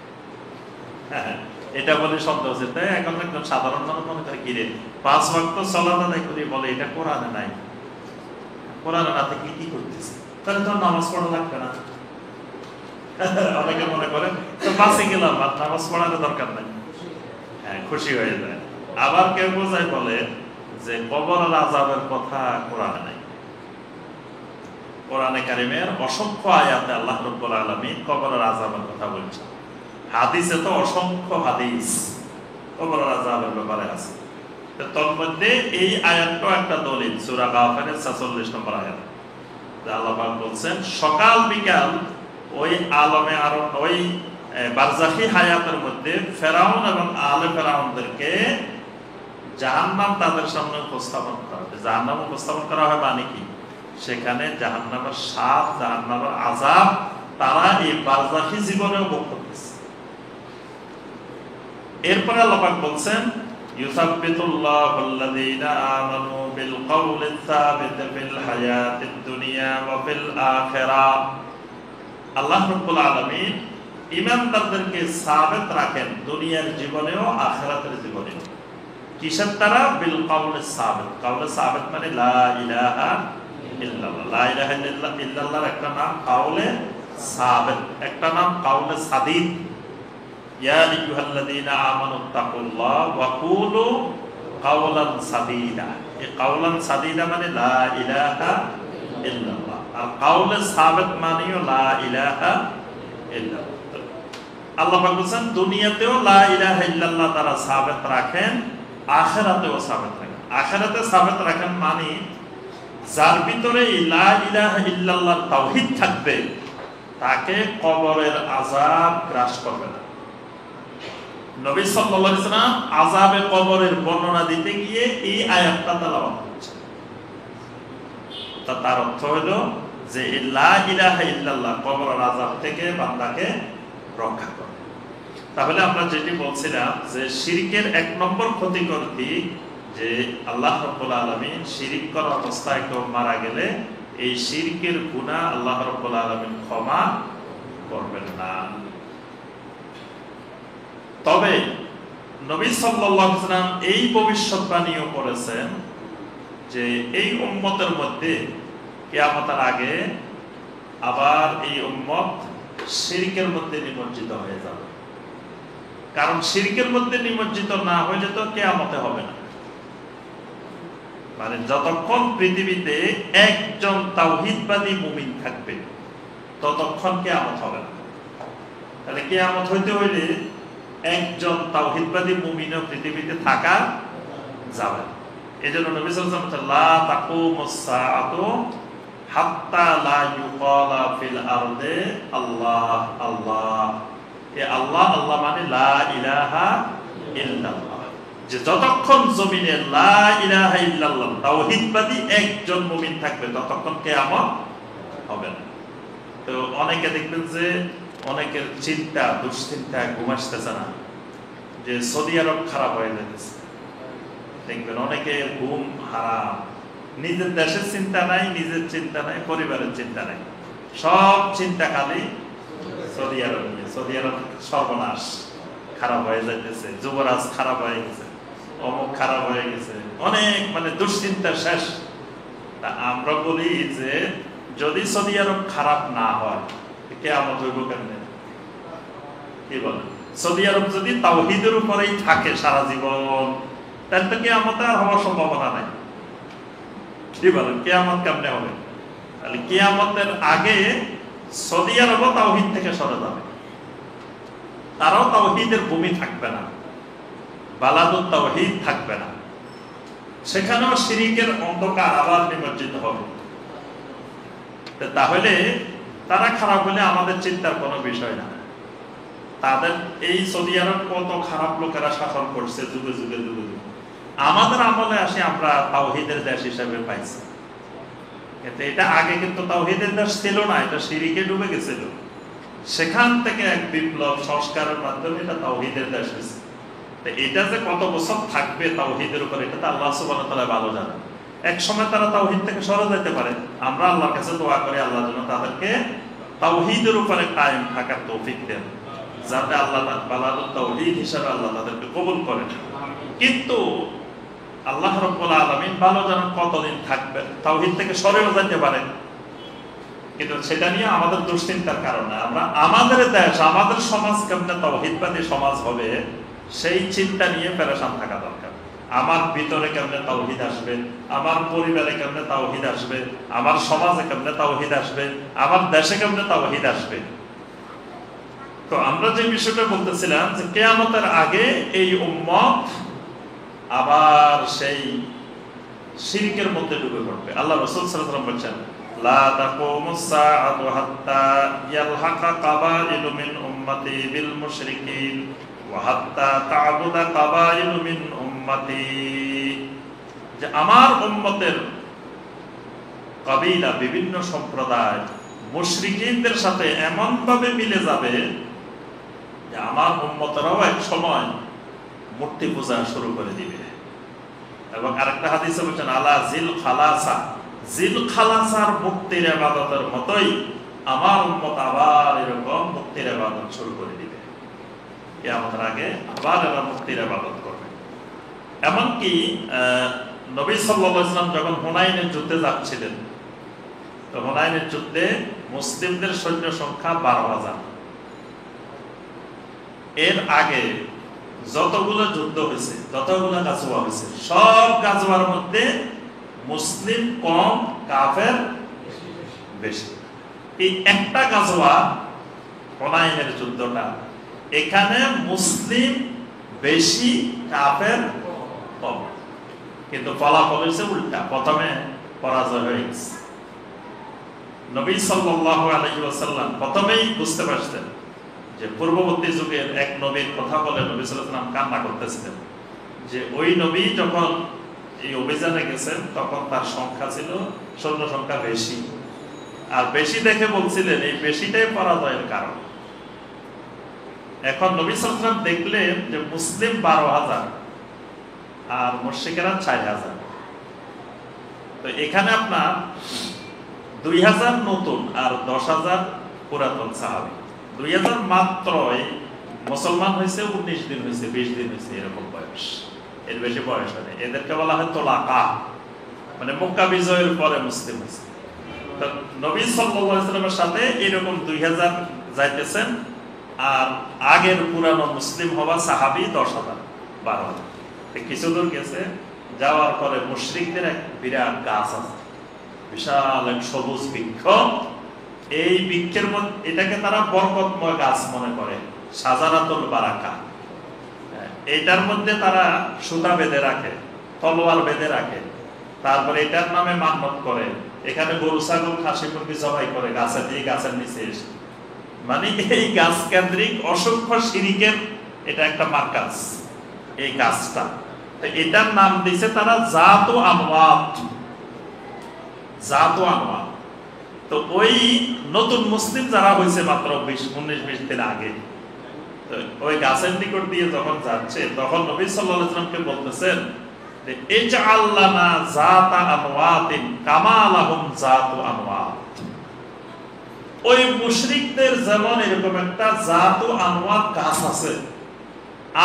হ্যাঁ, এটা বলে সন্দেহ হচ্ছে। এখন একদম সাধারণ মানুষ মনে করে কিরে 5 ওয়াক্ত সালাত আদায় করি, বলে এটা কোরআনে নাই, কোরআনে না থাকলে কি করতেছে, তাহলে তো নামাজ পড়া লাগবে না। অনেকে মনে করে তো বাসে গেলাম আর নামাজ পড়ার দরকার নাই, হ্যাঁ খুশি হয়ে যায়। আবার কেউ বোঝায় বলে যে কবরের আযাবের কথা কোরআনে নাই। কোরআনে কারিমের অসংখ্য আয়াতে আল্লাহ রাব্বুল আলামিন কবরের আযাবের কথা বলছেন। হাদিসে তো অসংখ্য হাদিস কবরের আযাবের ব্যাপারে আছে। তো তন্মধ্যে এই আয়াতটা একটা দলিল, সূরা গাফিরের 46 নম্বর আয়াত। আল্লাহ পাক বলছেন সকাল বিকাল ওই আলমে আর ওই বারজাখি হায়াতের মধ্যে ফেরাউন এবং আলে ফেরাউনদেরকে জাহান্নাম তাদের সামনে উপস্থাপন করা হবে। জাহান্নাম উপস্থাপন করা হয় মানে কি, সেখানে জাহান্নামের স্বাদ, জাহান্নামের আযাব তারা এই বারজাখি জীবনেও ভোগ করতেছে। এরপরে আল্লাহ পাক বলছেন ইউসাব্বিতুল্লাহু আল্লাযীনা আমানু বিল কওলিস সাবিত ফিল হায়াতিদ দুনিয়া ওয়া ফিল আখিরাহ। আল্লাহ রাব্বুল আলামিন ঈমানদারদেরকে সাবিত রাখেন দুনিয়ার জীবনেও আখিরাতের জীবনেও। কিসের দ্বারা? বিল কওলিস সাবিত। কওলে সাবিত মানে লা ইলাহা ইল্লাল্লাহ। লা ইলাহা ইল্লাল্লাহর একটা নাম কওলে সাবিত, একটা নাম কওলে সাদীদ। ইয়া আইয়ুহাল্লাযীনা আমানুত্তাকুল্লাহ ওয়া কুলু কাওলান সাদীদা। এই কাওলান সাদীদা মানে লা ইলাহা ইল্লাল্লাহ, আর কাওলে সাবিত মানেও লা ইলাহা ইল্লাল্লাহ। আল্লাহ পাক বলেন দুনিয়াতেও লা ইলাহা ইল্লাল্লাহ তারা সাবিত রাখেন, আখিরাতেও সাবিত রাখেন। আখিরাতে সাবিত রাখেন মানে যার ভিতরে লা ইলাহা ইল্লাল্লাহর তাওহীদ থাকবে তাকে কবরের আযাব গ্রাস করবে না। নবী সাল্লাল্লাহু আলাইহি ওয়াসাল্লাম আযাবে কবরের বর্ণনা দিতে গিয়ে এই আয়াতটা তেলাওয়াত করেছেন। তার অর্থ হলো যে লা ইলাহা ইল্লাল্লাহ কবরের আযাব থেকে বান্দাকে রক্ষা করে। তাহলে আমরা যেটি বলছিলাম যে শিরকের 1 নম্বর ক্ষতিকর দিক যে আল্লাহ রাব্বুল আলামিন শিরক করার অবস্থায় কেউ মারা গেলে এই শিরকের গুনাহ আল্লাহ রাব্বুল আলামিন ক্ষমা করবেন না। তবে নবী সাল্লাল্লাহু আলাইহি ওয়াসাল্লাম এই ভবিষ্যৎবাণীও করেছেন যে এই উম্মতের মধ্যে কিয়ামতের আগে আবার এই উম্মত শিরকের মধ্যে নিমজ্জিত হয়ে যাবে। কারণ শিরকের মধ্যে নিমজ্জিত না হলে তো কিয়ামতে হবে না। মানে যতক্ষণ পৃথিবীতে একজন তাওহীদবাদী মুমিন থাকবে ততক্ষণ কিয়ামত হবে না। তাহলে কিয়ামত হইতে হইলে একজন তাওহীদবাদী মুমিনও পৃথিবীতে থাকা যাবে। এজন্য নবী সাল্লাল্লাহু আলাইহি ওয়াসাল্লাম লা তাকুমুস সাআতু হাত্তা লা ইউকালা ফিল আরদি আল্লাহ আল্লাহ। এই আল্লাহ আল্লাহ মানে লা ইলাহা ইল্লাল্লাহ। যে যতক্ষণ জমিনে লা ইলাহা ইল্লাল্লাহ তাওহীদবাদী একজন মুমিন থাকবে ততক্ষণ কিয়ামত হবে না। তো অনেকে দেখবেন যে অনেকের চিন্তা দুশ্চিন্তা ঘুম আসতেছে না, যে সৌদি আরব খারাপ হয়ে যাচ্ছে। দেখবেন অনেকে ঘুম হারাম, নিজের দেশের চিন্তা নাই, নিজের চিন্তা নাই, পরিবারের চিন্তা নাই, সব চিন্তা খালি সৌদি আরব নিয়ে। সৌদি আরব সর্বনাশ, খারাপ হয়ে যাইতেছে, যুবরাজ খারাপ হয়ে গেছে, অমুক খারাপ হয়ে গেছে, অনেক মানে দুশ্চিন্তা শেষ। তা আমরা বলি যে যদি সৌদি আরব খারাপ না হয় কিয়ামত হইব কেমনে? কি বলে? সৌদি আরব যদি তাওহীদের উপরেই থাকে সারা জীবন তাহলে তো কিয়ামত আর হওয়ার সম্ভাবনা নাই। কি বলেন? কিয়ামত কেমনে হবে? তাহলে কিয়ামতের আগে সৌদি আরব তাওহীদ থেকে সরে যাবে, তারাও তাওহীদের ভূমি থাকবে না, বালাদুত তাওহীদ থাকবে না, সেখানেও শিরকের অন্ধকার আবার নিমজ্জিত হবে। তাহলে তারা খারাপ হলে আমাদের চিন্তার কোনো বিষয় না। তাদের এই সৌদি আরব কত খারাপ লোকেরা শাসন করছে যুগে যুগে যুগে যুগে, আমাদের আমলে আসে আমরা তাওহীদের দেশ হিসেবে পাইছি। কিন্তু এটা আগে কিন্তু তাওহীদের দেশ ছিল না, এটা শিরকে ডুবে গেছিল। সেখান থেকে এক বিপ্লব সংস্কারের মাধ্যমে এটা তাওহীদের দেশ হয়েছে। তো এটা যে কত বছর থাকবে তাওহীদের উপর, এটা তো আল্লাহ সুবহানাহু ওয়া তাআলা ভালো জানেন। এক সময় তারা তাওহীদ থেকে সরে যেতে পারে। আমরা আল্লাহর কাছে দোয়া করি আল্লাহ যেন তাদেরকে তাওহীদের উপরে কায়েম থাকার তৌফিক দেন, যাতে আল্লাহ বালাদুত তাওহীদ হিসাবে আল্লাহ তাদেরকে কবুল করেন। কিন্তু আল্লাহ রাব্বুল আলামিন ভালো জানেন কতদিন থাকবে, তাওহীদ থেকে সরেও যেতে পারে। কিন্তু সেটা নিয়ে আমাদের দুশ্চিন্তার কারণ না। আমরা আমাদের দেশ, আমাদের সমাজ কেমনে তাওহীদবাদী সমাজ হবে সেই চিন্তা নিয়ে পেরেশান থাকা দরকার। আমার ভিতরে কেমনে তাওহীদ আসবে, আমার পরিবারে কেমনে তাওহীদ আসবে, আমার সমাজে কেমনে তাওহীদ আসবে, আমার দেশে কেমনে তাওহীদ আসবে। তো আমরা যে বিষয়টা বলতেছিলাম যে কিয়ামতের আগে এই উম্মত আবার সেই শিরকের মধ্যে ডুবে পড়বে। আল্লাহ রাসূল সাল্লাল্লাহু আলাইহি ওয়াসাল্লাম বলেছেন, লা তাকুমুস সাআতু হাত্তা ইয়ালহাকা কাবাইলু মিন উম্মতি বিল মুশরিকিন ওয়া হাত্তা তা'বুদা কাবাইলু মিন উম্মতি। যে আমার উম্মতের কবিলা, বিভিন্ন সম্প্রদায় মুশরিকিনদের সাথে এমন ভাবে মিলে যাবে যে আমার উম্মতরাও এক সময় মূর্তি পূজা শুরু করে দিবে। এবং আরেকটা হাদিসে বলেছেন, আলা জিল খালাসা, জিল খালাসার মূর্তির ইবাদতের মতোই আমার উম্মত আবার এরকম মূর্তির ইবাদত শুরু করে দিবে। কিয়ামতের আগে আবার এরা মূর্তির ইবাদত করবে। এমনকি নবী সাল্লাল্লাহু আলাইহি ওয়াসাল্লাম যখন হুনাইনের যুদ্ধে যাচ্ছিলেন, তো হুনাইনের যুদ্ধে মুসলিমদের সৈন্য সংখ্যা 12,000। এর আগে যতগুলো যুদ্ধ হয়েছে, যতগুলো গাজওয়া হয়েছে, সব গাজওয়ার মধ্যে মুসলিম কম, কাফের বেশি। এই একটা গাজওয়া হুনাইনের যুদ্ধটা, এখানে মুসলিম বেশি, কাফের কম। কিন্তু ফলাফল হয়েছে উল্টা, প্রথমে পরাজয় হয়ে গেছে। নবী সাল্লাল্লাহু আলাইহি ওয়াসাল্লাম প্রথমেই বুঝতে পারছেন যে পূর্ববর্তী যুগের এক নবীর কথা বলে নবী সাল্লাল্লাহু আলাইহি ওয়াসাল্লাম কান্না করতেছিলেন যে ওই নবী যখন এই অভিযানে গেছেন তখন তার সংখ্যা ছিল, সৈন্য সংখ্যা বেশি, আর বেশি দেখে বলছিলেন এই বেশিটাই পরাজয়ের কারণ। এখন নবী সাল্লাল্লাহু আলাইহি ওয়াসাল্লাম দেখলেন যে মুসলিম 12,000 আর মুশরিকেরা 4,000। তো এখানে আপনার 2,000 নতুন আর 10,000 পুরাতন সাহাবী। 2,000 মাত্রই মুসলমান হয়েছে, 19 দিন হয়েছে, 20 দিন হয়েছে, এরকম বয়স, এর বেশি বয়স হয়। এদেরকে বলা হয় তোলাকা, মানে মক্কা বিজয়ের পরে মুসলিম হয়েছে। তো নবী সাল্লাল্লাহু আলাইহি ওয়াসাল্লামের সাথে এরকম 2,000 যাইতেছেন, আর আগের পুরানো মুসলিম হওয়া সাহাবী 10,000, 12,000। কিছু দূর গেছে, যাওয়ার পরে মুশরিকদের এক বিরাট গাছ আছে, বিশাল এক সবুজ বৃক্ষ। এই বৃক্ষের মধ্যে, এটাকে তারা বরকতময় গাছ মনে করে, সাজারাতুল বারাকা। এটার মধ্যে তারা সুতা বেঁধে রাখে, তলোয়ার বেঁধে রাখে, তারপরে এটার নামে মান্নত করে, এখানে গরু ছাগল খাসি মুরগি জবাই করে গাছের, এই গাছের নিচে এসে। মানে এই গাছ কেন্দ্রিক অসংখ্য শিরিকের এটা একটা মার্কাজ, এই গাছটা। এটার নাম দিয়েছে তারা জাতু আমওয়াত, জাতু আমওয়াত। তো ওই নতুন মুসলিম যারা হয়েছে মাত্র 19-20 দিন আগে, তো ওই গাছের নিকট দিয়ে যখন যাচ্ছে, তখন নবী সাল্লাল্লাহু আলাইহি ওয়াসাল্লামকে বলতেছেন যে ইজআল লানা জাতা আমওয়াতিন কামা লাহুম জাতু আমওয়াত। ওই মুশরিকদের যেমন এরকম একটা জাতু আমওয়াত গাছ আছে,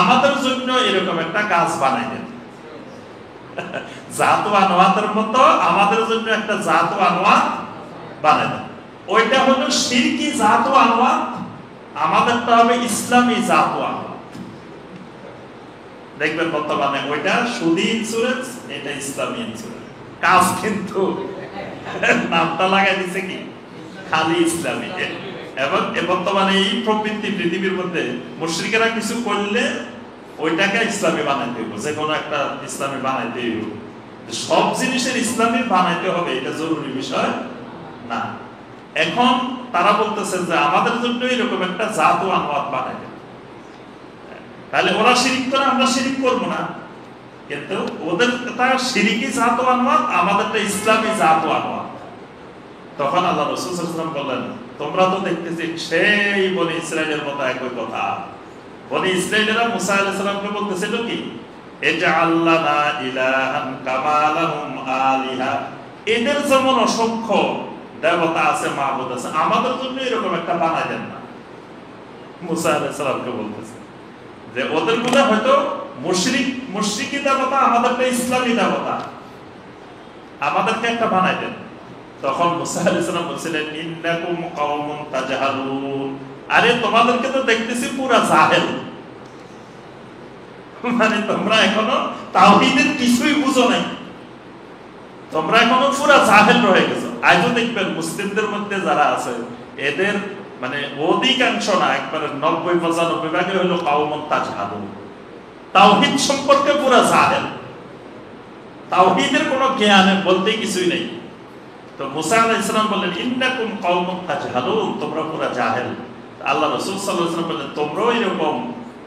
আমাদের জন্য এরকম একটা গাছ বানাই দেন। জাতু আনওয়াতের মতো আমাদের জন্য একটা জাতু আনওয়াত বানাই দেন। ওইটা হলো শিরকি জাতু আনওয়াত, আমাদেরটা হবে ইসলামী জাতু আনওয়াত। দেখবেন বর্তমানে ওইটা সুদী ইন্স্যুরেন্স, এটা ইসলামী ইন্স্যুরেন্স। কাজ কিন্তু নামটা লাগাই দিচ্ছে কি খালি ইসলামী। এবং বর্তমানে এই প্রবৃত্তি পৃথিবীর মধ্যে মুশরিকেরা কিছু করলে ওইটাকে ইসলামী বানাইতে হবে, যে কোনো একটা ইসলামী বানাইতে হবে। সব জিনিসের ইসলামী বানাইতে হবে এটা জরুরি বিষয় না। এখন তারা বলতেছে যে আমাদের জন্য এরকম একটা জাতু আনওয়াত বানাইতে, তাহলে ওরা শিরিক করে, আমরা শিরিক করবো না। কিন্তু ওদের শিরিকি জাতু আনওয়াত, আমাদেরটা ইসলামী জাতু আনওয়াত। তখন আল্লাহ রাসূল সাল্লাল্লাহু আলাইহি ওয়াসাল্লাম বললেন, তোমরা তো দেখতেছি সেই বনি ইসরাইলের মতো একই কথা। বনি ইসরাইলেরা মুসা আলাইহিস সালামকে বলতেছিল কি, ইজআল লানা ইলাহান কামা লাহুম আলিহা, এদের যেমন অসংখ্য দেবতা আছে, মাবুদ আছে, আমাদের জন্য এরকম একটা বানাই দেন না। মুসা আলাইহিস সালামকে বলতেছে যে ওদের মধ্যে হয়তো মুশরিকি দেবতা, আমাদেরটা ইসলামী দেবতা, আমাদেরকে একটা বানাই দেন। তখন মুসা আলাইহিস সালাম বলছিলেন, ইন্নাকুম কওমুন তাজহালুন, আরে তোমাদেরকে তো দেখতেছি পুরা জাহেল, মানে তোমরা এখনো তাওহীদের কিছুই বুঝো নাই, তোমরা এখনো পুরা জাহেল রয়ে গেছো। আজও দেখবেন মুসলিমদের মধ্যে যারা আছে এদের মানে অধিকাংশ না, একবারে 90-95 হলো কওমুন তাজহালুন, তাওহীদ সম্পর্কে পুরা জাহেল, তাওহীদের কোনো জ্ঞান বলতে কিছুই নেই। তো মুসা আলাইহিস সালাম বললেন, ইন্নাকুম কওমুন তাজহালুন, তোমরা পুরা জাহেল। আল্লাহ রাসূল সাল্লাল্লাহু আলাইহি ওয়াসাল্লাম বললেন, তোমরাও এরকম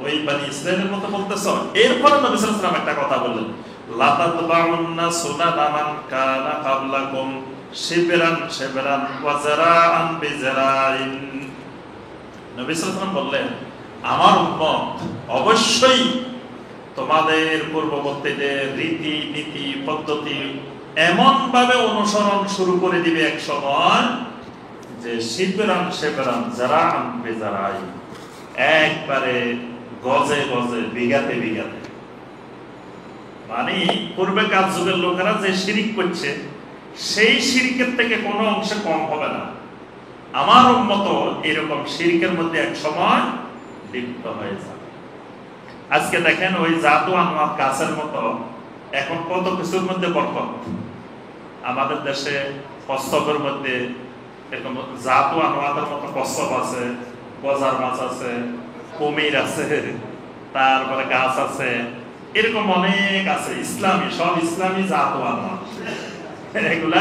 ওই বনি ইসরাইলের মতো বলতেছো। এরপরে নবী সাল্লাল্লাহু আলাইহি ওয়াসাল্লাম একটা কথা বললেন, লা তাতবাউন্না সুনানা মান কানা ক্বাবলাকুম শিবরান শিবরান ওয়া যারাআন বিযারাইন। নবী সাল্লাল্লাহু আলাইহি ওয়াসাল্লাম বললেন, আমার উম্মত অবশ্যই তোমাদের পূর্ববর্তীদের রীতি নীতি পদ্ধতি এমন ভাবে অনুসরণ শুরু করে দিবে এক সময় যে শিবরান শিবরান যারাআন বিযারাইন, একবারে গজে গজে বিঘাতে বিঘাতে, মানে পূর্বেকার যুগের লোকেরা যে শিরিক করছে সেই শিরিকের থেকে কোনো অংশে কম হবে না। আমার উম্মত এরকম শিরিকের মধ্যে এক সময় লিপ্ত হয়ে যাবে। আজকে দেখেন ওই জাদু আনোয়ার গাছের মতো এখন কত কিছুর মধ্যে বরকত। আমাদের দেশে কচ্ছপের মধ্যে এরকম জাদু আনোয়ারের মতো কচ্ছপ আছে, গজার মাছ আছে, কুমির আছে, তারপরে গাছ আছে, এরকম অনেক আছে ইসলামী, সব ইসলামী জাদু আনোয়ার। এগুলা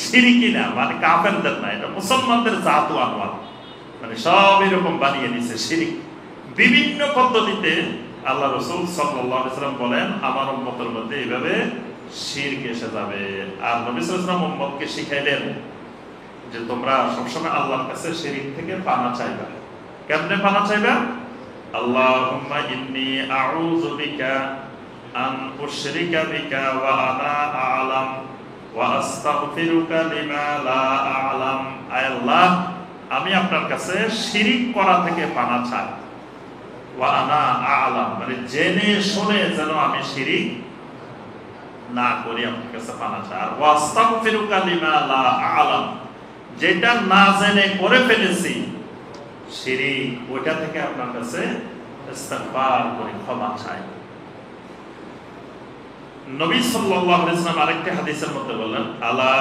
শিরিকি না, মানে কাফেরদের না, এটা মুসলমানদের জাদু আনোয়ার, মানে সব এরকম বানিয়ে নিছে শিরিক বিভিন্ন পদ্ধতিতে। আল্লাহ রাসূল সাল্লাল্লাহু আলাইহি ওয়াসাল্লাম বলেন, আমার উম্মতের মধ্যে এইভাবে শিরক এসে যাবে। আর নবী সাল্লাল্লাহু আলাইহি ওয়াসাল্লাম উম্মতকে শিখাইলেন যে তোমরা সবসময় আল্লাহর কাছে শিরক থেকে পানা চাইবা। কেমনে পানা চাইবা? আল্লাহুম্মা ইন্নী আউযু বিকা আন উশরিকা বিকা ওয়া আনা আ'লাম ওয়া আস্তাগফিরুকা লিমা লা আ'লাম। আয় আল্লাহ, আমি আপনার কাছে শিরক করা থেকে পানা চাই। ওয়া আনা আ'লাম, মানে জেনে শুনে যেন আমি শিরক না করি, আপনার কাছে পানা চাই। আর ওয়া আস্তাগফিরুকা লিমা লা আ'লাম, যেটা না জেনে করে ফেলেছি শিরক, ওইটা থেকে আপনার কাছে ইস্তিগফার করে ক্ষমা চাই। নবী সাল্লাল্লাহু আলাইহি ওয়াসাল্লাম আরেকটি হাদিসের মধ্যে বলেন, আলা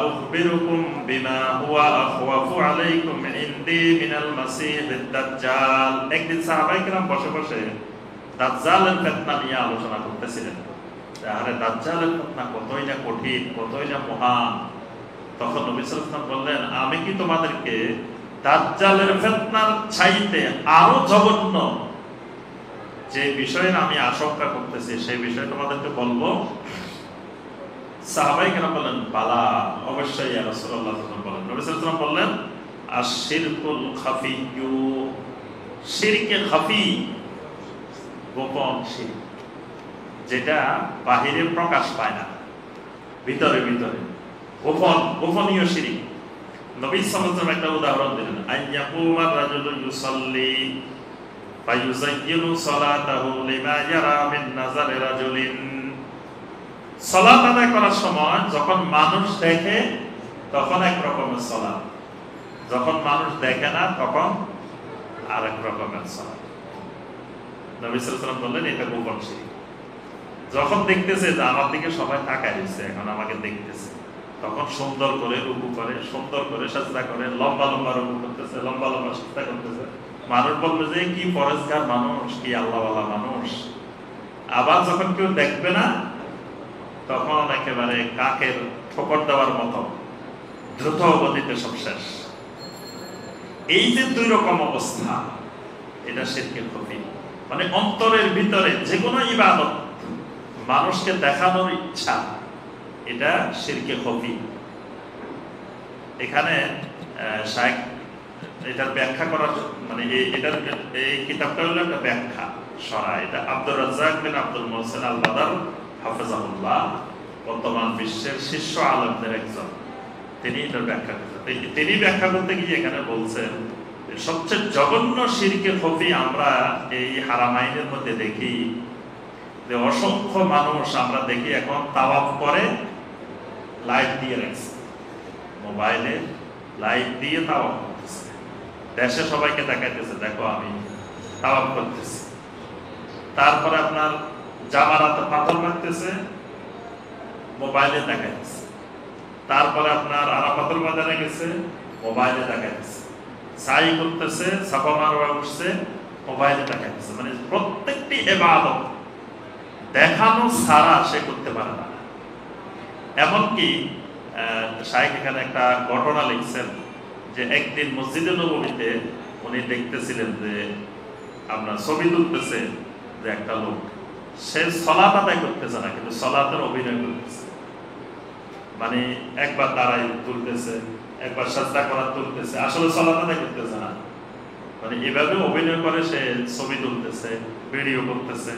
উখবিরুকুম বিমা হুয়া আখওয়াফু আলাইকুম ইনদি মিনাল মাসিহিদ দাজ্জাল। একদিন সাহাবায়ে কেরাম বসে বসে দাজ্জালের ফিতনা নিয়ে আলোচনা করতেছিলেন। আরে দাজ্জালের ফিতনা কতই না কঠিন, কতই না মহান। তখন নবী সাল্লাল্লাহু আলাইহি ওয়াসাল্লাম বললেন, আমি কি তোমাদেরকে দাজ্জালের ফিতনার চাইতে আরো জঘন্য যে বিষয়ে আমি আশঙ্কা করতেছি সেই বিষয়ে তোমাদেরকে বলবো? সাহাবায়ে কেরাম বলেন, বালা, অবশ্যই ইয়া রাসূলুল্লাহ সাল্লাল্লাহু আলাইহি ওয়াসাল্লাম বলেন। নবী সাল্লাল্লাহু আলাইহি ওয়াসাল্লাম বললেন, আশ-শিরকুল খাফিয়্যু, শিরকে খাফি, গোপন শিরক, যেটা বাহিরে প্রকাশ পায় না, ভিতরে ভিতরে গোপনীয় শিরক। নবী সাল্লাল্লাহু আলাইহি ওয়াসাল্লাম একটা উদাহরণ দিলেন, আইয়াকুমার রাজুলু ইউসাল্লি ফায়ুযায়্যিনু সালাতাহু লিমা ইয়ারা মিন নাযারি রাজুলিন। সালাত আদায় করার সময় যখন মানুষ দেখে তখন এক রকমের সালাত, যখন মানুষ দেখে না তখন আরেক রকমের সালাত। নবী সাল্লাল্লাহু আলাইহি ওয়াসাল্লাম বললেন, এটা গোপন শিরক। যখন দেখতেছে যে আমার দিকে সবাই তাকায় রয়েছে, এখন আমাকে দেখতেছে, তখন সুন্দর করে রুকু করে, সুন্দর করে সাজদা করে, লম্বা লম্বা রুকু করতেছে, লম্বা লম্বা সাজদা করতেছে। মানুষ বলবে যে কি পরেশগার মানুষ, কি আল্লাহওয়ালা মানুষ। আবার যখন কেউ দেখবে না তখন একেবারে কাকের ঠোকর দেওয়ার মতো দ্রুত গতিতে সব শেষ। এই যে দুই রকম অবস্থা, এটা শিরকে খফি। মানে অন্তরের ভিতরে যে কোনো ইবাদত মানুষকে দেখানোর ইচ্ছা, এটা শিরকে খফি। এখানে শায়েখ এটার ব্যাখ্যা করার মানে এটার এই কিতাবটা হলো একটা ব্যাখ্যা সরা। এটা আব্দুর রাজ্জাক বিন আব্দুল মুহসিন আল বাদার হাফেজাহুল্লাহ, বর্তমান বিশ্বের শীর্ষ আলেমদের একজন, তিনি এটার ব্যাখ্যা করেছেন। তিনি ব্যাখ্যা করতে গিয়ে এখানে বলছেন সবচেয়ে জঘন্য শিরকে খফি আমরা এই হারামাইনের মধ্যে দেখি যে অসংখ্য মানুষ আমরা দেখি এখন তাওয়াফ করে লাইট দিয়ে রাখছে, মোবাইলে লাইট দিয়ে তাওয়াফ করতেছে, দেশে সবাইকে দেখাইতেছে দেখো আমি তাওয়াফ করতেছি। তারপরে আপনার জামারাতে পাথর মারতেছে, মোবাইলে দেখাইতেছে। তারপরে আপনার আরাফাতের ময়দানে গেছে, মোবাইলে দেখাইতেছে। সাই করতেছে, সাফা মারওয়া উঠছে, মোবাইলে দেখাইতেছে। মানে প্রত্যেকটি ইবাদত দেখানো ছাড়া সে করতে পারে না। এমনকি শাইখ এখানে একটা ঘটনা লিখছেন যে একদিন মসজিদে নববীতে উনি দেখতেছিলেন যে আপনার ছবি তুলতেছে যে একটা লোক, সে সলাত আদায় করতেছে না কিন্তু সলাতের অভিনয় করতেছে। মানে একবার দাঁড়াই তুলতেছে, একবার সাজদা করা তুলতেছে, আসলে সলাত আদায় করতেছে না, মানে এভাবে অভিনয় করে সে ছবি তুলতেছে, ভিডিও করতেছে।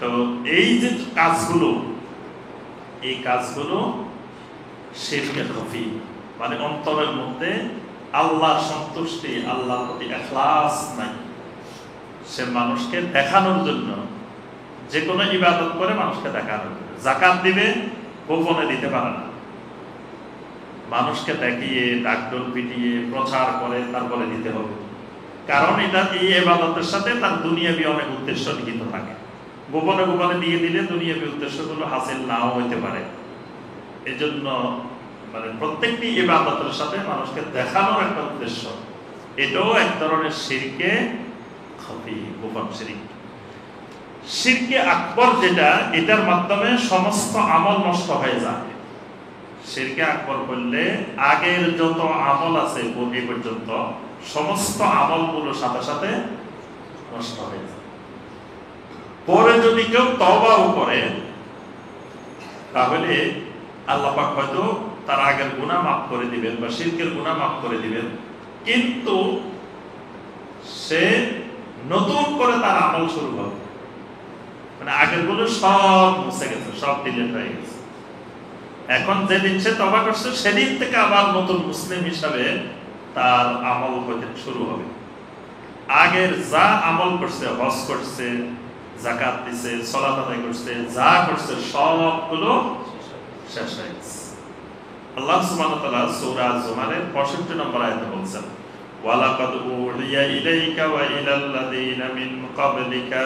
তো এই যে কাজগুলো, এই কাজগুলো শিরকে খফি, মানে অন্তরের মধ্যে আল্লাহ সন্তুষ্টি, আল্লাহর প্রতি ইখলাস নাই। সে মানুষকে দেখানোর জন্য যে কোনো ইবাদত করে মানুষকে দেখানোর জন্য। যাকাত দিবে, গোপনে দিতে পারে না, মানুষকে দেখিয়ে ডাকডোল পিটিয়ে প্রচার করে তারপরে দিতে হবে। কারণ এটা এই ইবাদতের সাথে তার দুনিয়াবি অনেক উদ্দেশ্য নিহিত থাকে। গোপনে গোপনে দিয়ে দিলে দুনিয়াবি উদ্দেশ্যগুলো হাসিল নাও হইতে পারে। এজন্য মানে প্রত্যেকটি ইবাদতের সাথে মানুষকে দেখানোর একটা উদ্দেশ্য, এটাও এক ধরনের শিরকে খফি, গোপন শিরক। শিরকে আকবর যেটা, এটার মাধ্যমে সমস্ত আমল নষ্ট হয়ে যায়। শিরকে আকবর করলে আগের যত আমল আছে এই পর্যন্ত সমস্ত আমলগুলো সাথে সাথে নষ্ট হয়ে যায়। পরে যদি কেউ তওবাও করে তাহলে আল্লাহ পাক হয়তো তার আগের গুনাহ মাফ করে দিবেন বা শিরকের গুনাহ মাফ করে দিবেন, কিন্তু সে নতুন করে তার আমল শুরু হবে। মানে আগের গুলো সব মুছে গেছে, সব ডিলিট হয়ে গেছে। এখন যেদিন সে তওবা করছে সেদিন থেকে আবার নতুন মুসলিম হিসাবে তার আমল হতে শুরু হবে। আগের যা আমল করছে, হজ করছে, যাকাত দিছে, সালাত আদায় করছে, যা করছে সবগুলো শেষ হয়ে গেছে। আল্লাহ সুবহানাহু ওয়া তাআলা সূরা জুমারের 65 নম্বর আয়াতে বলেন, ওয়ালাকাদ উহিয়া ইলাইকা ওয়া ইলাল্লাযীনা মিন ক্বাবলিকা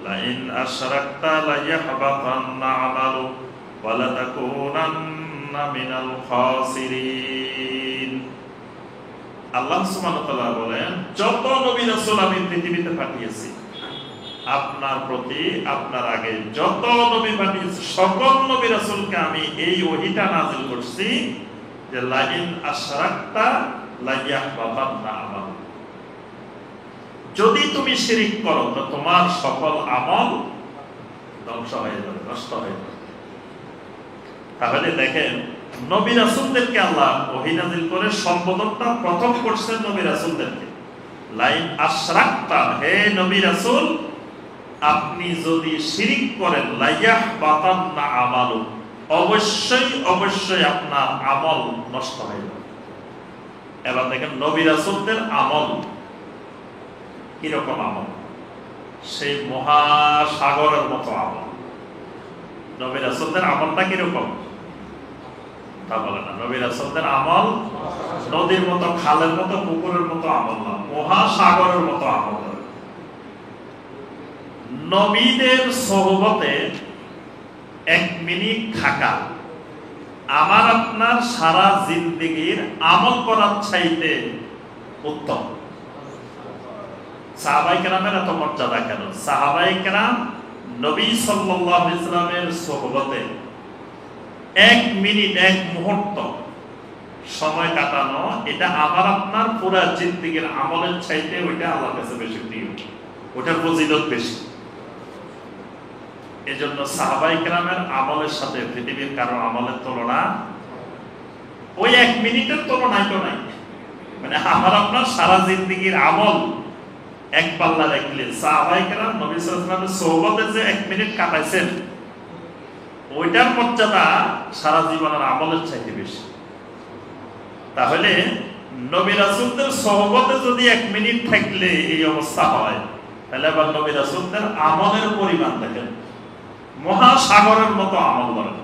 লাইন আশরাকতা লায়াহবাতান্না আমালু ওয়া লাতাকুনান্না মিনাল খাসিরিন। আল্লাহ সুবহানাহু ওয়া তাআলা বলেন, যত নবী রাসূল আমি পৃথিবীতে পাঠিয়েছি আপনার প্রতি, আপনার আগে যত নবী পাঠিয়েছি সকল নবী রাসূলকে আমি এই ওহীটা নাযিল করছি যে লাইন আশরাকতা লায়াহবাতান্না আমালু, যদি তুমি শিরক করো তো তোমার সকল আমল ধ্বংস হয়ে যাবে, নষ্ট হয়ে যাবে। তাহলে দেখেন নবী রাসূলদেরকে আল্লাহ ওহী নাযিল করে সম্বোধনটা প্রথম করছেন নবী রাসূলদেরকে, লাইন আশরাকতা, হে নবী রাসূল আপনি যদি শিরক করেন লায়াহবাতান্না আমালু, অবশ্যই অবশ্যই আপনার আমল নষ্ট হয়ে যাবে। এবার দেখেন নবী রাসূলদের আমল কিরকম আমল, সেই মহাসাগরের মতো আমল। নবী রাসূলদের আমলটা কিরকম তা বলে না। নবী রাসূলদের আমল নদীর মতো, খালের মতো, পুকুরের মতো আমল না, মহাসাগরের মতো আমল। নবীদের সোহবতে 1 মিনিট থাকা আমার আপনার সারা জিন্দেগীর আমল করার চাইতে উত্তম। সাহাবায়ে কেরামের এত মর্যাদা কেন? সাহাবায়ে কেরাম নবী সাল্লাল্লাহু আলাইহি ওয়াসাল্লামের সোহবতে 1 মিনিট, 1 মুহূর্ত সময় কাটানো, এটা আমার আপনার পুরা জিন্দেগীর আমলের চাইতে ওইটা আল্লাহর কাছে বেশি প্রিয়, ওটার ফজিলত বেশি। এজন্য সাহাবায়ে কেরামের আমলের সাথে পৃথিবীর কারো আমলের তুলনা ওই 1 মিনিটের তুলনায় তো নাই। মানে আমার আপনার সারা জিন্দেগির আমল এক পাল্লা রাখলে সাহাবায়ে কেরাম নবী সাল্লাল্লাহু আলাইহি ওয়াসাল্লামের সোহবতে যে 1 মিনিট কাটাইছেন ওইটার মর্যাদা সারা জীবনের আমলের চাইতে বেশি। তাহলে নবী রাসূলদের সোহবতে যদি 1 মিনিট থাকলে এই অবস্থা হয়, তাহলে আবার নবী রাসূলদের আমলের পরিমাণ দেখেন, মহাসাগরের মতো আমল করেন।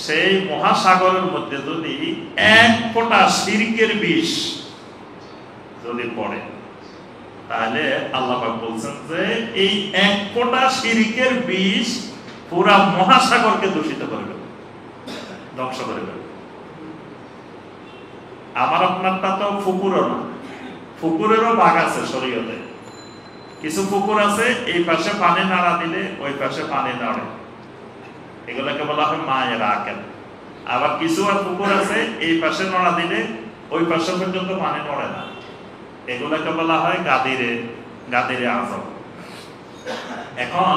সেই মহাসাগরের মধ্যে যদি 1 ফোঁটা শিরকের বিষ যদি পড়ে, তাহলে আল্লাহ পাক বলছেন যে এই 1 ফোঁটা শিরকের বিষ পুরা মহাসাগরকে দূষিত করবে, ধ্বংস করে দেবে। আমার আপনারটা তো পুকুরও না, পুকুরেরও ভাগ আছে শরীয়তে। কিছু পুকুর আছে এই পাশে পানি নাড়া দিলে ওই পাশে পানি নাড়ে, এগুলোকে বলা হয় মায়ের আকেল। আবার কিছু আর পুকুর আছে এই পাশে নড়া দিলে ওই পাশে পর্যন্ত পানি নড়ে না, এগুলোকে বলা হয় গাদিরে আজম। এখন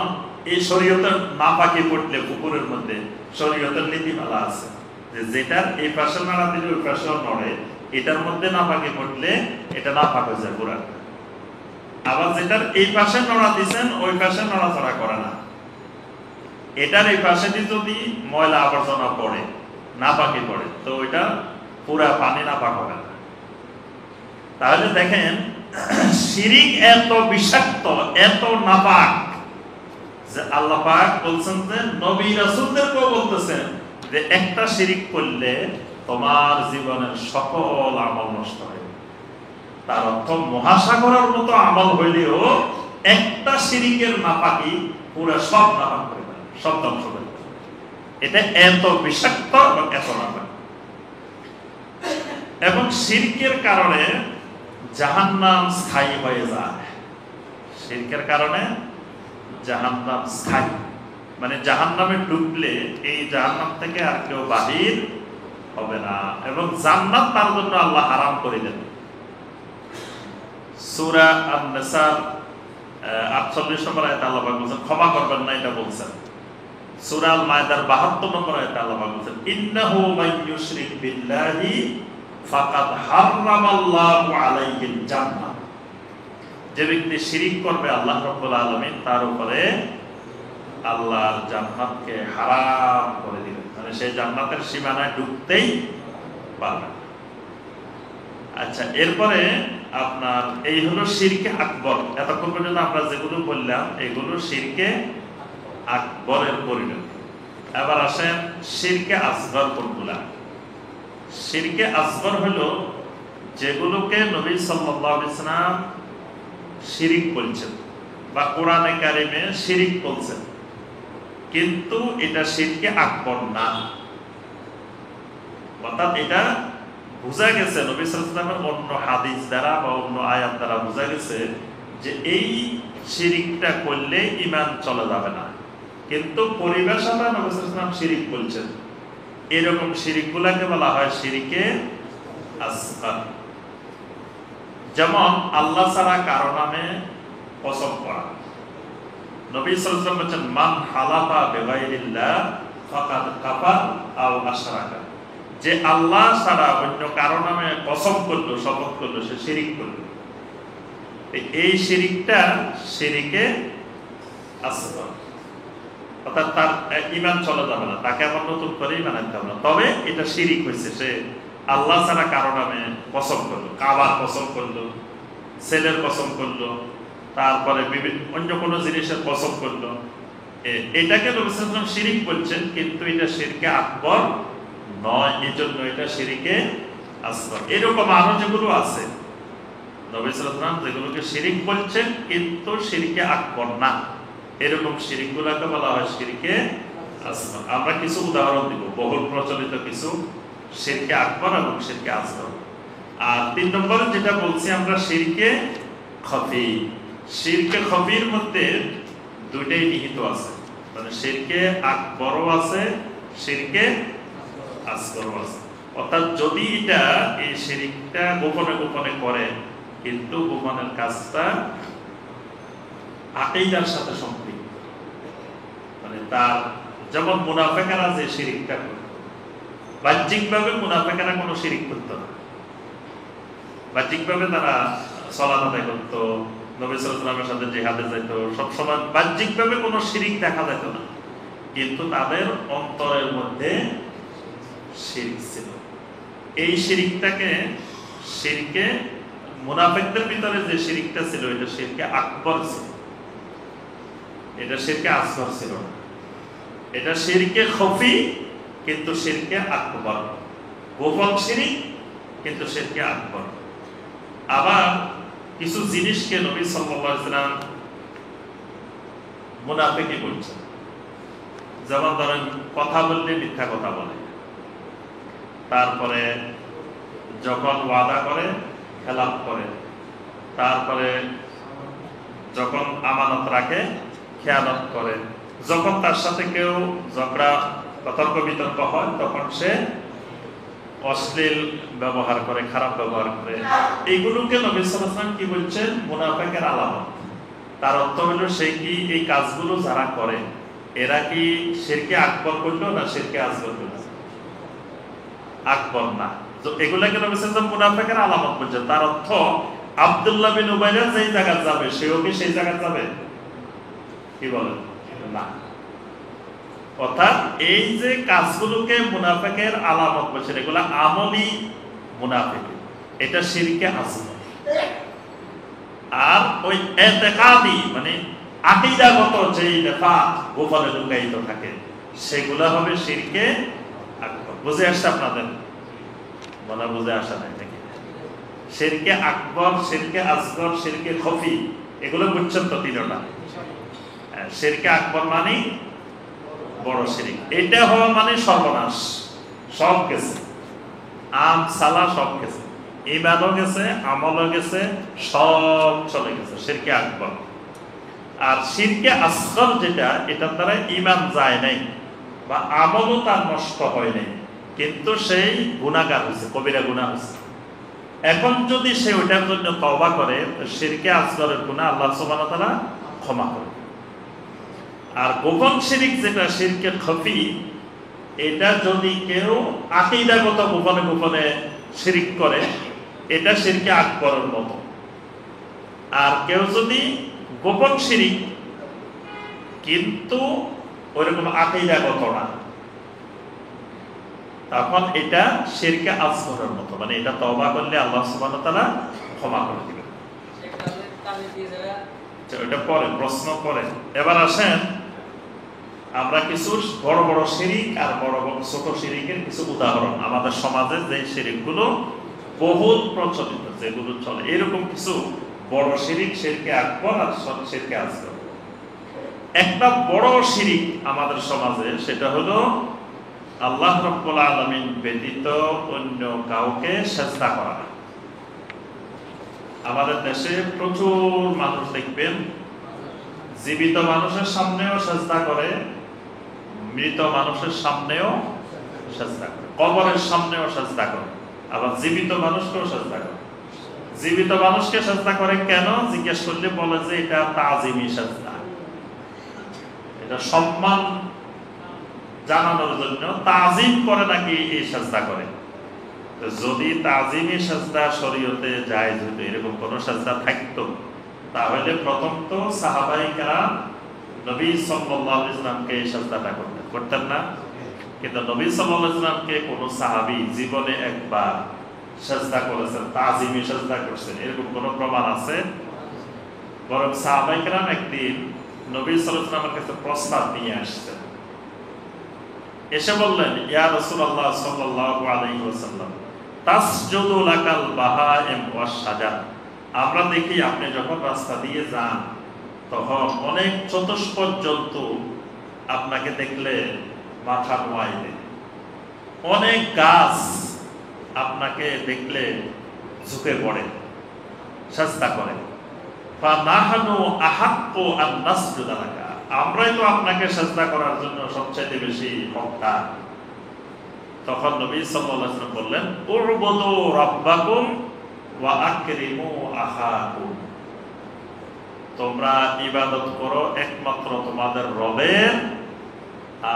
এই শরীয়তের নাপাকি পড়লে পুকুরের মধ্যে শরীয়তের নীতিমালা আছে যে যেটার এই পাশে নাড়া দিলে ওই পাশেও নড়ে, এটার মধ্যে নাপাকি পড়লে এটা নাপাক হয়ে যায় পুরা। আবার যেটার এই পাশে নড়া দিচ্ছেন ওই পাশে নড়াচড়া করে না, এটার এই পাশে যদি ময়লা আবর্জনা পড়ে নাপাকি পড়ে তো ওইটা পুরা পানি নাপাক হবে না। তাহলে দেখেন শিরিক এত বিষাক্ত, এত নাপাক যে আল্লাহ পাক বলছেন যে নবী রাসূলদেরকেও বলতেছেন যে একটা শিরিক করলে তোমার জীবনের সকল আমল নষ্ট হয়ে যাবে। তার অর্থ মহাসাগরের মতো আমল হইলেও একটা শিরিকের নাপাকি পুরো সব নাপাক করে দেবে, সব ধ্বংস করে দেবে। এটা এত বিষাক্ত এবং এত নাপাক। এবং শিরকের কারণে জাহান্নাম স্থায়ী হয়ে যায়। শিরকের কারণে জাহান্নাম স্থায়ী, মানে জাহান্নামে ঢুকলে এই জাহান্নাম থেকে আর কেউ বাহির হবে না, এবং জান্নাত তার জন্য আল্লাহ হারাম করে দেন। সূরা আন-নিসার 48 নম্বর আয়াতে আল্লাহ পাক বলেন ক্ষমা করবেন না, এটা বলছেন। সূরা আল-মায়েদার 72 নম্বর আয়াতে আল্লাহ পাক বলেন ইন্নাহু মান ইউশরিক বিল্লাহি ফাকাদ হারামাল্লাহু আলাইহিল জান্নাহ। যে ব্যক্তি শিরিক করবে আল্লাহ রাব্বুল আলামিন তার উপরে আল্লাহর জান্নাতকে হারাম করে দিবেন, মানে সেই জান্নাতের সীমানায় ঢুকতেই পারবে। আচ্ছা, এরপরে আপনার এই হলো শিরকে আকবর। এতক্ষণ পর্যন্ত আমরা যেগুলো বললাম এগুলো শিরকে আকবরের পরিণতি। এবার আসেন শিরকে আসগর কোনগুলা। শিরকে আসগর হলো যেগুলোকে নবী সাল্লাল্লাহু আলাইহি ওয়াসাল্লাম শিরিক বলছেন বা কোরআনে কারিমে শিরিক বলছেন, কিন্তু এটা শিরকে আকবর না। অর্থাৎ এটা বোঝা গেছে নবী সাল্লাল্লাহু আলাইহি ওয়াসাল্লামের অন্য হাদিস দ্বারা বা অন্য আয়াত দ্বারা বোঝা গেছে যে এই শিরিকটা করলে ঈমান চলে যাবে না, কিন্তু পরিভাষাটা নবী সাল্লাল্লাহু আলাইহি ওয়াসাল্লাম শিরিক বলছেন। এরকম শিরিকগুলোকে বলা হয় শিরকে আসগর। যেমন আল্লাহ ছাড়া কারো নামে কসম করা। নবী সাল্লাল্লাহু আলাইহি ওয়াসাল্লাম বলেন মান হালাফা বিগাইরিল্লাহ ফাকাদ কাফার আও আশরাকা। যে আল্লাহ ছাড়া অন্য কারো নামে কসম করলো, শপথ করলো, সে শিরিক করলো। এই শিরিকটা শিরকে আসগর, অর্থাৎ তার ঈমান চলে যাবে না, তাকে আবার নতুন করে ঈমান আনতে হবে না। তবে এটা শিরিক হয়েছে, সে আল্লাহ ছাড়া কারো নামে কসম করলো, কাবার কসম করলো, ছেলের কসম করলো, তারপরে অন্য কোনো জিনিসের কসম করলো। এটাকে নবী সাল্লাল্লাহু আলাইহি ওয়াসাল্লাম শিরিক বলছেন, কিন্তু এটা শিরকে আকবর নয়, এই জন্য এটা শিরকে আসগর। এরকম আরো যেগুলো আছে নবী সাল্লাল্লাহু আলাইহি ওয়াসাল্লাম যেগুলোকে শিরিক বলছেন কিন্তু শিরকে আকবর না, এরকম শিরিকগুলোকে বলা হয় শিরকে আসগর। আমরা কিছু উদাহরণ দিব, বহুল প্রচলিত কিছু শিরকে আকবর এবং শিরকে আসগর। আর 3 নম্বরে যেটা বলছি আমরা শিরকে খফি। শিরকে খফির মধ্যে দুইটাই নিহিত আছে, মানে শিরকে আকবরও আছে, শিরকে আসগরও আছে। অর্থাৎ যদি এটা এই শিরকটা গোপনে গোপনে করে, কিন্তু গোপনের কাজটা আকীদার সাথে সম্পৃক্ত, মানে তার যেমন মুনাফিকরা যে শিরকটা করে বাহ্যিকভাবে মুনাফিকরা কোনো শিরিক করতো না, বাহ্যিকভাবে তারা সালাত আদায় করতো, নবী সাল্লাল্লাহু আলাইহি ওয়াসাল্লামের সাথে জিহাদে যেত, সবসময় বাহ্যিকভাবে কোনো শিরিক দেখা যেত না, কিন্তু তাদের অন্তরের মধ্যে শিরক ছিল। এই শিরকটাকে শিরকে মুনাফিকদের ভিতরে যে শিরকটা ছিল এটা শিরকে আকবর ছিল, এটা শিরকে আসগর ছিল না, এটা শিরকে খফি কিন্তু শিরকে আকবর, গোপন শিরিক কিন্তু শিরকে আকবর। আবার কিছু জিনিসকে নবী সাল্লাল্লাহু আলাইহি ওয়াসাল্লাম মুনাফিকই বলছেন, যেমন ধরেন কথা বললে মিথ্যা কথা বলে, তারপরে যখন ওয়াদা করে খেলাফ করে, তারপরে যখন আমানত রাখে খেয়ানত করে, যখন তার সাথে কেউ ঝগড়া তর্ক বিতর্ক হয় তখন সে অশ্লীল ব্যবহার করে, খারাপ ব্যবহার করে। এইগুলোকে নবী সাল্লাল্লাহু আলাইহি ওয়াসাল্লাম কি বলছেন? মুনাফিকের আলামত। তার অর্থ হলো সে কি এই কাজগুলো যারা করে এরা কি শিরকে আকবর করলো না শিরকে আসগর করলো? আকবর না। তো এগুলাকে নবী সাল্লাল্লাহু আলাইহি ওয়াসাল্লাম মুনাফিকের আলামত বলছেন। তার অর্থ আব্দুল্লাহ বিন উবাইরা যেই জায়গায় যাবে সেও কি সেই জায়গায় যাবে? কি বলেন? না। অর্থাৎ এই যে কাজগুলোকে মুনাফিকের আলামত বলছেন এগুলা আমলি মুনাফিক, এটা শিরকে আসগর। আর ওই ইতিকাদি মানে আকীদাগত যেই নিফাক গোপনে লুকায়িত থাকে সেগুলো হবে শিরকে আকবর। বুঝে আসছে আপনাদের? বলা বুঝে আসা নাই নাকি? শিরকে আকবর, শিরকে আসগর, শিরকে খফি এগুলো বুঝছেন তো তিনটা? শিরকে আকবর মানে বড় শিরিক, এটা হওয়া মানে সর্বনাশ, সব গেছে, আম সালা সব গেছে, ঈমানও গেছে, আমলও গেছে, সব চলে গেছে, শিরকে আকবর। আর শিরকে আসগর যেটা, এটার দ্বারা ঈমান যায় নাই বা আমলও তার নষ্ট হয় নাই, কিন্তু সেই গুনাহগার হয়েছে, কবিরা গুনাহ হয়েছে। এখন যদি সে ওইটার জন্য তওবা করে শিরকে আসগরের গুনাহ আল্লাহ সুবহানাহু ওয়া তাআলা ক্ষমা করে। আর গোপন শিরিক যেটা শিরকে খফি, এটা যদি কেউ আকীদাগত গোপনে গোপনে শিরিক করে এটা শিরকে আকবরের মতো। আর কেউ যদি গোপন শিরিক কিন্তু ওইরকম আকীদাগত না, তখন এটা শিরকে আসগরের মতো, মানে এটা তওবা করলে আল্লাহ সুবহানাহু ওয়া তাআলা ক্ষমা করে দিবেন। ওইটা পরে প্রশ্ন করে। এবার আসেন আমরা কিছু বড় বড় শিরিক আর বড় বড় ছোট শিরিকের কিছু উদাহরণ, আমাদের সমাজে যে শিরিকগুলো বহুল প্রচলিত যেগুলো চলে, এরকম কিছু বড় শিরিক, শিরকে আকবর আর শিরকে আসগর। একটা বড় শিরিক আমাদের সমাজে সেটা হলো আল্লাহ রাব্বুল আলামিন ব্যতীত অন্য কাউকে সিজদা করা। আমাদের দেশে প্রচুর মানুষ দেখবেন জীবিত মানুষের সামনেও সিজদা করে, মৃত মানুষের সামনেও সিজদা করে, কবরের সামনেও সিজদা করে, আবার জীবিত মানুষকেও সিজদা করে। জীবিত মানুষকে সিজদা করে কেন জিজ্ঞেস করলে বলে যে এটা তাজিমি সিজদা, এটা সম্মান জানানোর জন্য তাজিম করে নাকি এই সিজদা করে। যদি তাজিমি সিজদা শরীয়তে জায়েজ হতো, এরকম কোন সিজদা থাকতো, তাহলে প্রথম তো সাহাবায়ে কেরাম নবী সাল্লাল্লাহু আলাইহি ওয়াসাল্লামকে এই সিজদাটা করতেন না। কিন্তু নবী সাল্লাল্লাহু আলাইহি ওয়াসাল্লামকে কোন সাহাবী জীবনে একবার সিজদা করেছেন, তাজিমি সিজদা করছেন, এরকম কোন প্রমাণ আছে? বরং সাহাবায়ে কেরাম একদিন নবী সাল্লাল্লাহু আলাইহি ওয়াসাল্লামের কাছে প্রস্তাব নিয়ে আসছেন, এসে বললেন, ইয়া রাসূলুল্লাহ সাল্লাল্লাহু আলাইহি ওয়াসাল্লাম, তাসজুদু লাকাল বাহাইম ওয়াস শাজার। আমরা দেখি আপনি যখন রাস্তা দিয়ে যান তখন অনেক চতুষ্পদ জন্তু আপনাকে দেখলে মাথা নোয়াই দেয়, অনেক গাছ আপনাকে দেখলে ঝুঁকে পড়ে, সিজদা করে। ফানাহনু আহাক্কু আন নাসজুদা লাকা, আমরাই তো আপনাকে সিজদা করার জন্য সবচেয়ে বেশি হকদার। তখন নবী সাল্লাল্লাহু আলাইহি ওয়াসাল্লাম বললেন, উরবুদু রাব্বাকুম ওয়া আকরিমু আখাকুম, তোমরা ইবাদত করো একমাত্র তোমাদের রবের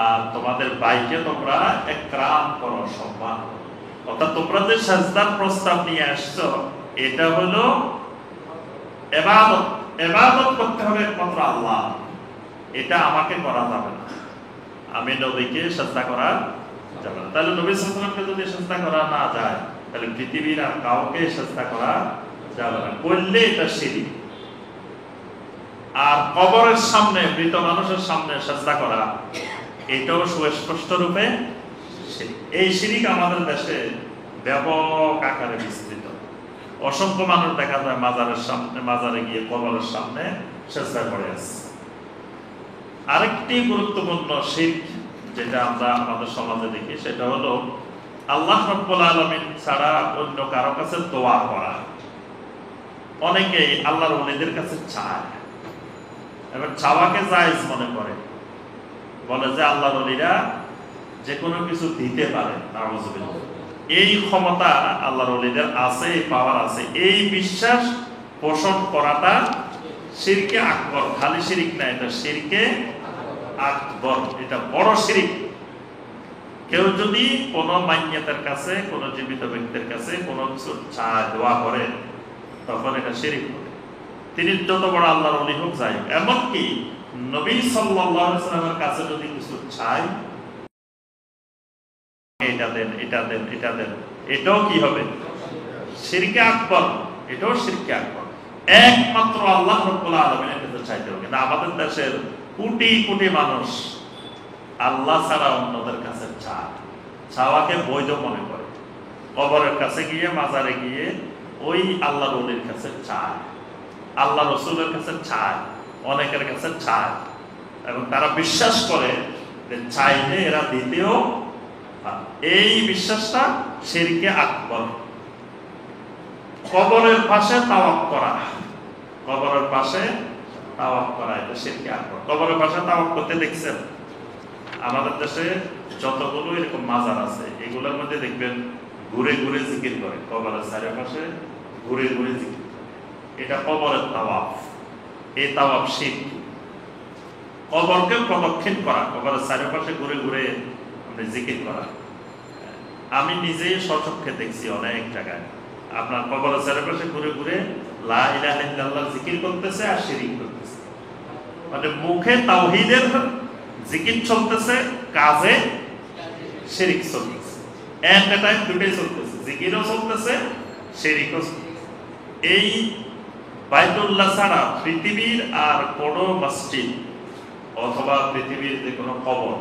আর তোমাদের ভাইকে তোমরা একরাম করো, সম্মান করো। অর্থাৎ তোমরা যে সাজদার প্রস্তাব নিয়ে আসছো, এটা হলো ইবাদত। ইবাদত করতে হবে একমাত্র আল্লাহ, এটা আমাকে করা যাবে না, আমি নবীকে সাজদা করা যাবে না। তাহলে নবী সাল্লাল্লাহু আলাইহি ওয়াসাল্লামকে যদি সাজদা করা না যায়, তাহলে পৃথিবীর আর কাউকে সাজদা করা যাবে না, করলে এটা শিরক। আর কবরের সামনে, মৃত মানুষের সামনে সাজদা করা, এটাও সুস্পষ্ট রূপে শিরক। এই শিরক আমাদের দেশে ব্যাপক আকারে বিস্তৃত। অসংখ্য মানুষ দেখা যায় মাজারের সামনে, মাজারে গিয়ে কবরের সামনে সাজদা করে আছে। আরেকটি গুরুত্বপূর্ণ শিরক যেটা আমরা আমাদের সমাজে দেখি, সেটা হলো আল্লাহ রাব্বুল আলামিন ছাড়া অন্য কারো কাছে দোয়া করা। অনেকেই আল্লাহর ওলিদের কাছে চায়, এবার চাওয়াকে জায়েজ মনে করে, বলে যে আল্লাহর ওলিরা যে কোনো কিছু দিতে পারে। নাউযুবিল্লাহ, এই ক্ষমতা আল্লাহর ওলিদের আছে, এই পাওয়ার আছে, এই বিশ্বাস পোষণ করাটা শিরকে আকবর। খালি শিরক না, এটা শিরকে আকবর, এটা বড় শিরক। কেউ যদি কোনো মাইয়াতের কাছে, কোনো জীবিত ব্যক্তির কাছে কোনো কিছু চায়, দোয়া করে, তখন এটা শিরক হবে। তিনি যত বড় আল্লাহর ওলি হোক, যাই হোক, এমনকি নবী সাল্লাল্লাহু আলাইহি ওয়াসাল্লামের কাছে যদি কিছু চাই, এটা দেন, এটা দেন, এটা দেন, এটাও কি হবে? শিরকে আকবর, এটাও শিরকে আকবর। একমাত্র আল্লাহ রাব্বুল আলামিনের কাছে চাইতে হবে। না, আমাদের দেশের কোটি কোটি মানুষ আল্লাহ ছাড়া অন্যদের কাছে চায়, চাওয়াকে বৈধ মনে করে। কবরের কাছে গিয়ে, মাজারে গিয়ে ওই আল্লাহর ওলির কাছে চায়, আল্লাহ রসুলের কাছে চায়, অনেকের কাছে চায়, এবং তারা বিশ্বাস করে যে চাইলে এরা দিতেও। এই বিশ্বাসটা শিরকে আকবর। কবরের পাশে তাওয়াফ করা, কবরের পাশে তাওয়াফ করা, এটা শিরকে আকবর। কবরের পাশে তাওয়াফ করতে দেখছেন? আমাদের দেশে যতগুলো এরকম মাজার আছে, এগুলোর মধ্যে দেখবেন ঘুরে ঘুরে জিকির করে, কবরের চারপাশে ঘুরে ঘুরে জিকির। এটা কবরের তাওয়াফ। এই তাওয়াফ শিরক। কবরকে প্রদক্ষিণ করা, কবরের চারপাশে ঘুরে ঘুরে জিকির করা। আমি নিজেই স্বচক্ষে দেখছি অনেক জায়গায়, আপনার কবরের চারপাশে ঘুরে ঘুরে লা ইলাহা ইল্লাল্লাহ জিকির করতেছে আর শিরক করতেছে। মানে মুখে তাওহীদের জিকির চলতেছে, কাজে শিরক চলতেছে। এট এ টাইম দুটোই চলতেছে, জিকিরও চলতেছে, শিরকও চলতেছে। এই বাইতুল্লাহ ছাড়া পৃথিবীর আর কোনো মসজিদ অথবা পৃথিবীর যে কোনো কবর,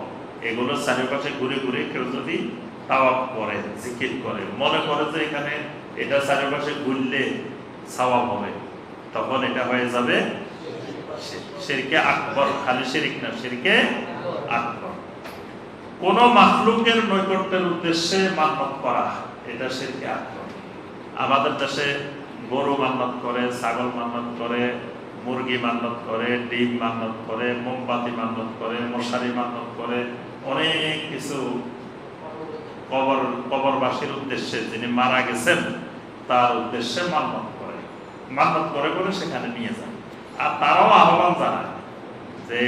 এগুলোর চারিপাশে ঘুরে ঘুরে কেউ যদি তাওয়াফ করে, জিকির করে, মনে করে যে এখানে এটা চারিপাশে ঘুরলে সওয়াব হবে, তখন এটা হয়ে যাবে শিরকে আকবর। খালি শিরক না, শিরকে আকবর। কোন মাখলুকের নৈকট্যের উদ্দেশ্যে মান্নত করা, এটা শিরকে আকবর। আমাদের দেশে গরু মান্নত করে, ছাগল মান্নত করে, মুরগি মান্নত করে, ডিম মান্নত করে, মোমবাতি মান্নত করে, মশারি মান্নত করে, অনেক কিছু কবরবাসীর উদ্দেশ্যে, যিনি মারা গেছেন তার উদ্দেশ্যে মান্নত করে, মান্নত করে করে সেখানে নিয়ে যায়। আর তারাও আহ্বান জানায় যে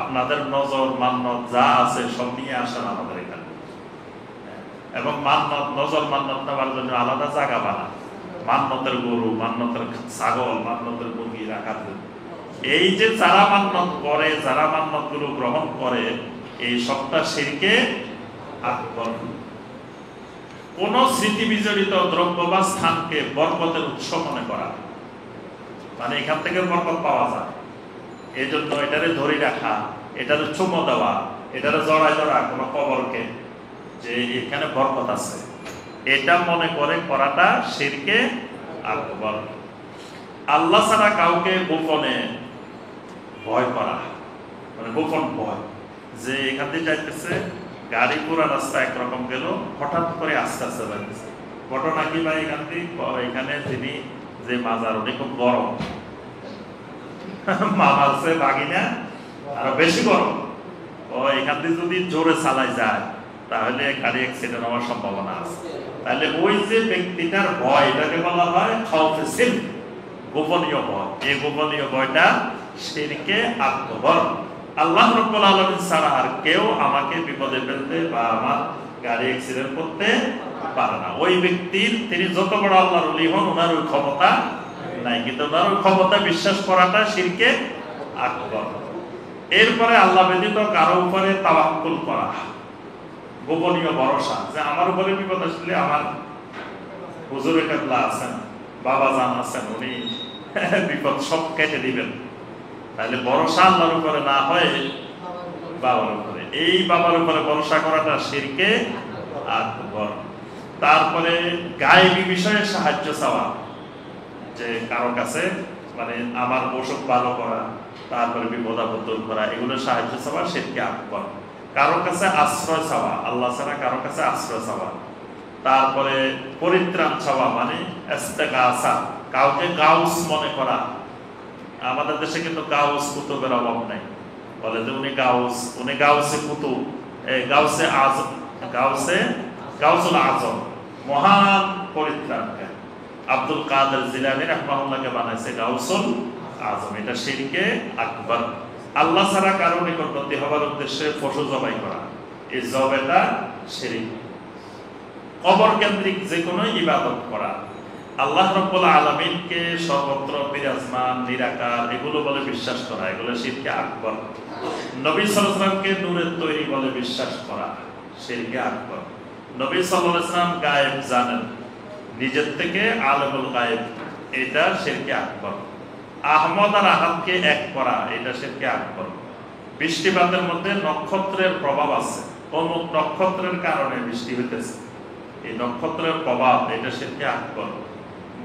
আপনাদের নজর মান্নত যা আছে সব নিয়ে আসেন আমাদের এখানে, এবং মান্নত, নজর মান্নত নেওয়ার জন্য আলাদা জায়গা বানায়, মান্নতের গরু, মান্নতের ছাগল, মান্নতের মুরগি রাখার জন্য। এই যে যারা মান্নত করে, যারা মান্নত গুলো গ্রহণ করে, এই সবটা শিরকে আকবর। কোন স্মৃতি বিজড়িত দ্রব্য বা স্থানকে বরকতের উৎস মনে করা, মানে এখান থেকে বরকত পাওয়া যায়, এই জন্য এটারে ধরে রাখা, এটারে চুমো দেওয়া, এটারে জড়ায় ধরা কোনো কবরকে, যে এখানে বরকত আছে, এটা মনে করে করাটা শিরকে আকবর। আল্লাহ ছাড়া কাউকে গোপনে ভয় করা, মানে গোপন ভয়, যে এখান থেকে যাইতেছে গাড়ি পুরা রাস্তা একরকম গেল, হঠাৎ করে আস্তে আস্তে যাইতেছে, ঘটনা কি ভাই? এখান থেকে এখানে যিনি যে মাজার, উনি খুব গরম, মামার সে বাগিনা আরো বেশি গরম, ও এখান থেকে যদি জোরে চালাই যায় তাহলে গাড়ি অ্যাক্সিডেন্ট হওয়ার সম্ভাবনা আছে। তাহলে ওই যে ব্যক্তিটার ভয়, এটাকে বলা হয় খাউফে গোপনীয় ভয়। এই গোপনীয় ভয়টা শিরকে আকবর। আল্লাহ রাব্বুল আলামিন ছাড়া আর কেউ আমাকে বিপদে ফেলতে বা আমার গাড়ি অ্যাক্সিডেন্ট করতে পারে না। ওই ব্যক্তির তিনি যত বড় আল্লাহর ওলি হন, ওনার ওই ক্ষমতা নাই, কিন্তু ওনার ওই ক্ষমতা বিশ্বাস করাটা শিরকে আকবার। এরপরে আল্লাহ ব্যতীত কারো উপরে তাওয়াক্কুল করা, গোপনীয় ভরসা, যে আমার উপরে বিপদ আসলে আমার হুজুরে কেবলা আছেন, বাবা জান আছেন, উনি বিপদ সব কেটে দিবেন। তাহলে ভরসা আল্লাহর উপরে না হয় বাবার উপরে, এই বাবার উপরে ভরসা করাটা শিরকে আকবার। তারপরে গায়েবী বিষয়ে সাহায্য চাওয়া, যে কারো কাছে মানে আমার অসুখ ভালো করা, তারপরে বিপদ আপদ দূর করা, এগুলো সাহায্য চাওয়া শিরকে আকবার। কারো কাছে আশ্রয় চাওয়া, আল্লাহ ছাড়া কারো কাছে আশ্রয় চাওয়া। তারপরে পরিত্রাণ চাওয়া মানে ইস্তেগাসা, কাউকে গাউস মনে করা। আমাদের দেশে কিন্তু গাউস কুতুবের অভাব নাই, বলে যে উনি গাউস, উনি গাউসে কুতুব, গাউসে আজম, গাউসুল আজম, মহান পরিত্রাণকারী। আব্দুল কাদের জিলানী রাহমাহুল্লাহকে বানাইছে গাউসুল আজম। এটা শিরকে আকবার। আল্লাহ ছাড়া কারো নিকটবর্তী হবার উদ্দেশ্যে পশু জবাই করা, এই জবাইটা শিরক। কবর কেন্দ্রিক যে কোনো ইবাদত করা, আল্লাহ রাব্বুল আলামিনকে সর্বত্র বিরাজমান নিরাকার এগুলো বলে বিশ্বাস করা, এগুলো শিরকে আকবার। নবী সাল্লাল্লাহু আলাইহি ওয়াসাল্লামকে নূরের তৈরি বলে বিশ্বাস করা, শিরকে আকবার। নবী সাল্লাল্লাহু আলাইহি ওয়াসাল্লাম গায়েব জানেন, নিজের থেকে আলেমুল গায়েব, এটা শিরকে আকবার। আহমদ আর আহাদকে এক করা, এটা শিরকে আকবার। বৃষ্টিপাতের মধ্যে নক্ষত্রের প্রভাব আছে, অমুক নক্ষত্রের কারণে বৃষ্টি হইতেছে, এই নক্ষত্রের প্রভাব, এটা শিরকে আকবার।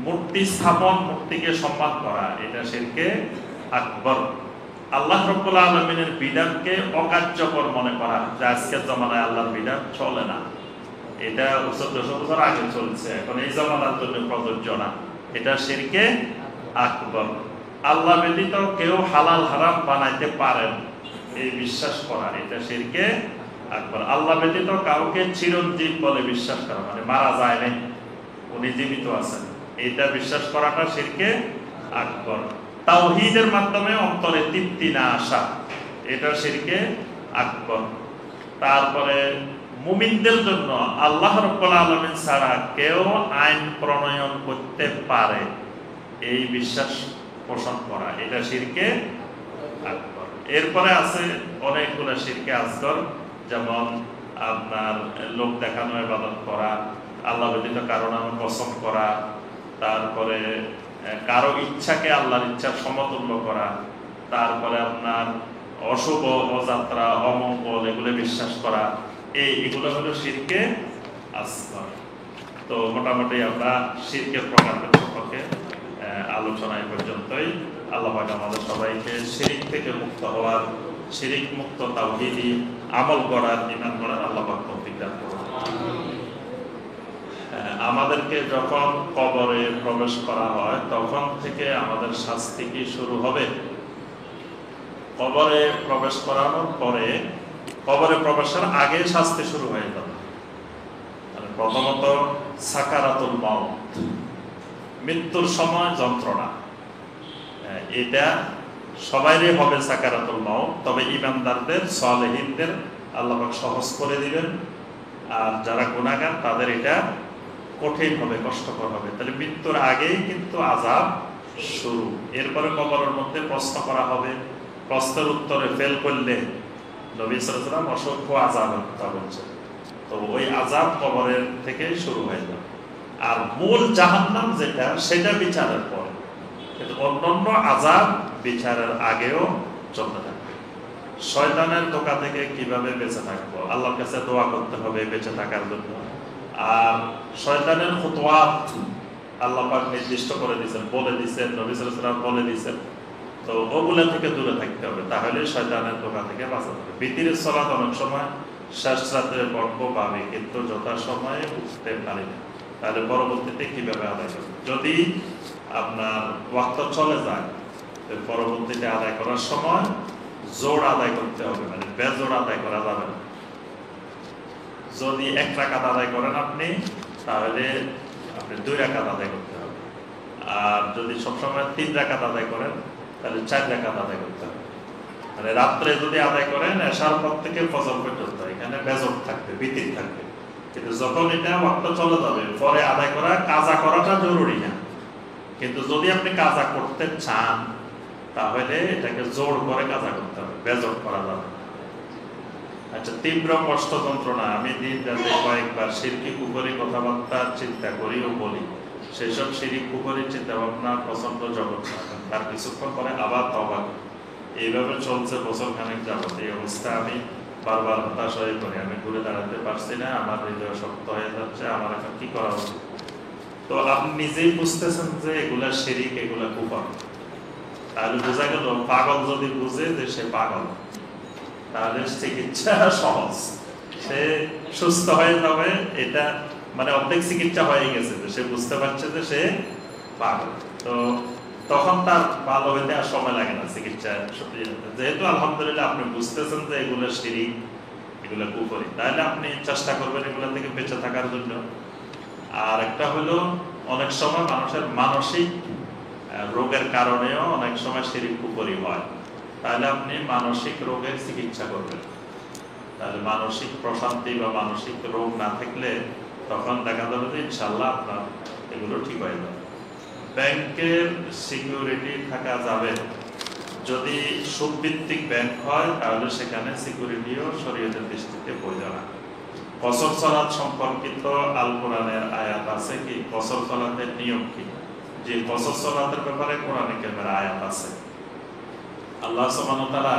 মূর্তি স্থাপন, মূর্তিকে সম্মান করা, এটা শিরকে আকবার। আল্লাহ রাব্বুল আলামিনের বিধানকে অকার্যকর মনে করা, যে আজকের জমানায় আল্লাহর বিধান চলে না, এটা 1400 বছর আগে চলছে, এখন এই জমানার জন্য প্রযোজ্য না, এটা শিরকে আকবার। আল্লাহ ব্যতীত কেউ হালাল হারাম বানাইতে পারেন এই বিশ্বাস করা, এটা শিরকে আকবার। আল্লাহ ব্যতীত কাউকে চিরঞ্জীব বলে বিশ্বাস করা, মানে মারা যায় নাই, উনি জীবিত আছেন, এটা বিশ্বাস করাটা শিরকে আকবার। তাওহীদের মাধ্যমে অন্তরে তৃপ্তি না আসা, এটা শিরকে আকবার। তারপরে মুমিনদের জন্য আল্লাহ রাব্বুল আলামিন ছাড়া কেউ আইন প্রণয়ন করতে পারে এই বিশ্বাস পোষণ করা, এটা শিরকে আকবার। এরপরে আছে অনেকগুলো শিরকে আসগর, যেমন আপনার লোক দেখানো ইবাদত করা, আল্লাহ ব্যতীত কারো নামে কসম করা, তারপরে কারো ইচ্ছাকে আল্লাহর ইচ্ছার সমতুল্য করা, তারপরে আপনার অশুভ, অযাত্রা, অমঙ্গল এগুলো বিশ্বাস করা, এগুলো হলো শিরকে আসগর। তো মোটামুটি আমরা শিরকের প্রকারভেদ সম্পর্কে আলোচনা এই পর্যন্তই। আল্লাহ পাক আমাদের সবাইকে শিরক থেকে মুক্ত হওয়ার, শিরক মুক্ত তাওহীদি আমল করার, ঈমান করার আল্লাহ পাক তৌফিক দান করুন। আমাদেরকে যখন কবরে প্রবেশ করা হয় তখন থেকে আমাদের শাস্তি কি শুরু হবে? কবরে প্রবেশ করানোর পরে, কবরে প্রবেশের আগে শাস্তি শুরু হয়ে যাবে। প্রথমত সাকারাতুল মাউত, মৃত্যুর সময় যন্ত্রণা, এটা সবাইরই হবে সাকারাতুল মাউত, তবে ঈমানদারদের, সালেহীনদের আল্লাহ পাক সহজ করে দিবেন, আর যারা গুনাহগার তাদের এটা কঠিন হবে, কষ্টকর হবে। তাহলে মৃত্যুর আগেই কিন্তু আযাব শুরু। এরপরে কবরের মধ্যে প্রশ্ন করা হবে, প্রশ্নের উত্তরে ফেল করলে নবী সাল্লাল্লাহু আলাইহি ওয়াসাল্লাম অসংখ্য আযাবের কথা বলছেন, তো ওই আযাব কবরের থেকেই শুরু হয়ে যাবে। আর মূল জাহান্নাম যেটা, সেটা বিচারের পরে, কিন্তু অন্যান্য আযাব বিচারের আগেও চলতে থাকবে। শয়তানের ধোঁকা থেকে কিভাবে বেঁচে থাকবো, আল্লাহর কাছে দোয়া করতে হবে বেঁচে থাকার জন্য। আর শয়তানের খুতুওয়াত আল্লাহ পাক নির্দিষ্ট করে দিয়েছেন, বলে দিয়েছেন, নবী সাল্লাল্লাহু আলাইহি ওয়াসাল্লাম বলে দিয়েছেন, তো ওগুলা থেকে দূরে থাকতে হবে, তাহলে শয়তানের ধোঁকা থেকে বাঁচতে হবে। বিতিরের সালাত অনেক সময় শেষ রাতে পড়বো পাবে, কিন্তু যথাসময়ে উঠতে পারি না, তাহলে পরবর্তীতে কিভাবে আদায় করবে? যদি আপনার ওয়াক্ত চলে যায়, পরবর্তীতে আদায় করার সময় জোড় আদায় করতে হবে, মানে বেজোড় আদায় করা যাবে না। যদি 1 রাকাত আদায় করেন আপনি, তাহলে আপনি 2 রাকাত আদায় করতে হবে। আর যদি সবসময় 3 রাকাত আদায় করেন, তাহলে 4 রাকাত আদায় করতে হবে। মানে রাত্রে যদি আদায় করেন এশার পর থেকে ফজর পর্যন্ত এখানে বেজর থাকবে, বিতির থাকবে। কিন্তু যখন এটা ওয়াক্ত চলে যাবে পরে আদায় করা, কাজা করাটা জরুরি না। কিন্তু যদি আপনি কাজা করতে চান তাহলে এটাকে জোর করে কাজা করতে হবে, বেজর করা যাবে না। আচ্ছা, তীব্র কষ্ট যন্ত্রণা, আমি দিন রাতে কয়েকবার শিরকি কুফরি কথাবার্তা চিন্তা করি ও বলি, সেসব শিরিক কুফরি চিন্তা ভাবনা প্রচন্ড জগৎ, তার কিছুক্ষণ পরে আবার তওবা করি। এইভাবে চলছে বছর খানেক যাবত। এই অবস্থা আমি বারবার হতাশ হয়ে পড়ি, আমি ঘুরে দাঁড়াতে পারছি না, আমার হৃদয় শক্ত হয়ে যাচ্ছে, আমার এখন কি করা উচিত? তো আপনি নিজেই বুঝতেছেন যে এগুলা শিরিক, এগুলা কুফর। তাহলে বোঝা গেল, পাগল যদি বুঝে যে সে পাগল তাহলে চিকিৎসা সহজ, সে সুস্থ হয়ে যাবে। এটা মানে অর্ধেক চিকিৎসা হয়ে গেছে, সে বুঝতে পারছে যে সে পাগল। তো তখন তার ভালো হইতে আর সময় লাগে না চিকিৎসা। যেহেতু আলহামদুলিল্লাহ আপনি বুঝতেছেন যে এগুলো শিরিক, এগুলো কুফরি, তাহলে আপনি চেষ্টা করবেন এগুলো থেকে বেঁচে থাকার জন্য। আর একটা হলো, অনেক সময় মানুষের মানসিক রোগের কারণেও অনেক সময় শিরিক কুফরি হয়। তাহলে আপনি মানসিক রোগের চিকিৎসা করবেন। তাহলে মানসিক প্রশান্তি বা মানসিক রোগ না থাকলে তখন দেখা যাবে যে ইনশাল্লাহ আপনার এগুলো ঠিক হয়ে যাবে। ব্যাংকের সিকিউরিটি থাকা যাবে, যদি সুদভিত্তিক ব্যাংক হয় তাহলে সেখানে সিকিউরিটিও শরীয়তের দৃষ্টিতে বৈধ না। কসর সালাত সম্পর্কিত আল কোরআনের আয়াত আছে কি? কসর সালাতের নিয়ম কি? যে কসর সালাতের ব্যাপারে কোরআনে কারিমের আয়াত আছে। আল্লাহ সুবহানাহু ওয়া তাআলা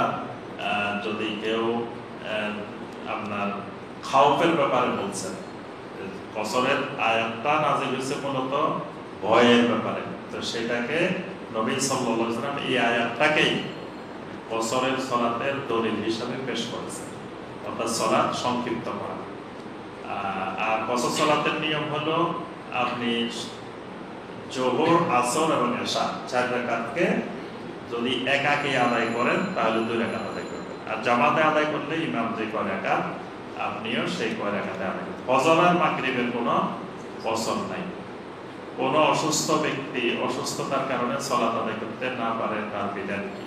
যদি কেউ আপনার খাওফের ব্যাপারে বলছেন, কসরের আয়াতটা নাযিল হয়েছে মূলত ভয়ের ব্যাপারে, তো সেটাকে নবী সাল্লাল্লাহু আলাইহি ওয়াসাল্লাম এই আয়াতটাকেই কসরের সালাতের দলিল হিসাবে পেশ করেছেন, অর্থাৎ সালাত সংক্ষিপ্ত করা। আর কসর সালাতের নিয়ম হলো আপনি যোহর, আসর এবং এশা 4 রাকাতকে যদি একাকে আদায় করেন তাহলে 2 রাকাত আদায় করবেন, আর জামাতে আদায় করলে ইমাম যে কয় রাকাত আপনিও সেই কয় রাকাতে আদায় করবেন। ফজর আর মাগরিবের কোনো কসর নাই। কোনো অসুস্থ ব্যক্তি অসুস্থতার কারণে সালাত আদায় করতে না পারে, তার বিধান কি?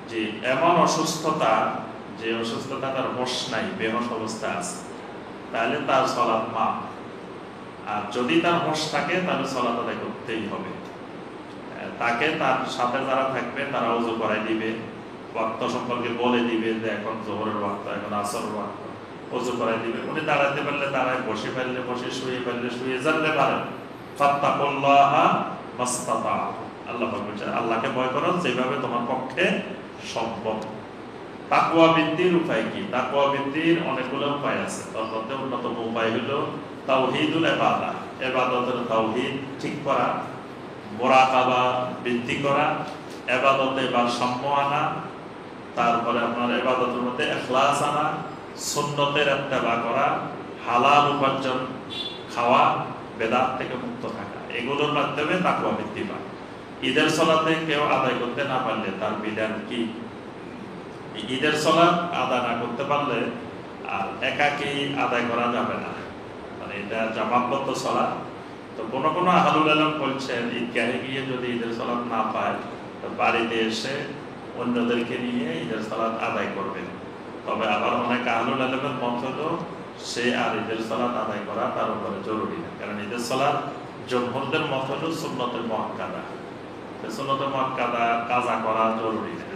যে এমন অসুস্থতা, যে অসুস্থতা তার হোশ নাই, বেহোশ অবস্থা আছে, তাহলে তার সালাত মাফ। আর যদি তার হোশ থাকে তাহলে সালাত আদায় করতেই হবে। তাকে তার সাথে যারা থাকবে তারা ওযু করাই দিবে, ওয়াক্ত সম্পর্কে বলে দিবে যে এখন যোহরের ওয়াক্ত, এখন আসরের ওয়াক্ত, ওযু করাই দিবে। উনি দাঁড়াতে পারলে দাঁড়ায়, বসে পারলে বসে, শুয়ে পারলে শুয়ে, জানলে পারেন। ফাত্তাকুল্লাহা মাসতাতা, আল্লাহ বলেছেন আল্লাহকে ভয় করো যেভাবে তোমার পক্ষে সম্ভব। তাকওয়া বৃদ্ধির উপায় কি? তাকওয়া বৃদ্ধির অনেকগুলো উপায় আছে, তার মধ্যে অন্যতম উপায় হলো তাওহীদুল ইবাদা, ইবাদতের তাওহীদ ঠিক করা, মুরাকাবা বৃদ্ধি করা, ইবাদতে ভারসাম্য আনা, তারপরে আপনার ইবাদতের মধ্যে ইখলাস আনা, সুন্নতের ইত্তেবা করা, হালাল উপার্জন খাওয়া, বেদাত থেকে মুক্ত থাকা, এগুলোর মাধ্যমে তাকওয়া বৃদ্ধি পায়। ঈদের সালাতে কেউ আদায় করতে না পারলে তার বিধান কি? ঈদের সালাত আদায় না করতে পারলে আর একাকী আদায় করা যাবে না, মানে এটা জামাতবদ্ধ সালাত। তো কোনো কোনো আহলুল ইলম বলছেন ঈদগাহে গিয়ে যদি ঈদের সালাত না পায় তো বাড়িতে এসে অন্যদেরকে নিয়ে ঈদের সালাত আদায় করবে। তবে আবার অনেক আহলুল ইলমের মত হলো সে আর ঈদের সালাত আদায় করা তার উপরে জরুরি না, কারণ ঈদের সালাত জমহুরদের মত হলো সুন্নতে মুআক্কাদা, সুন্নতে মুআক্কাদা কাজা করা জরুরি না।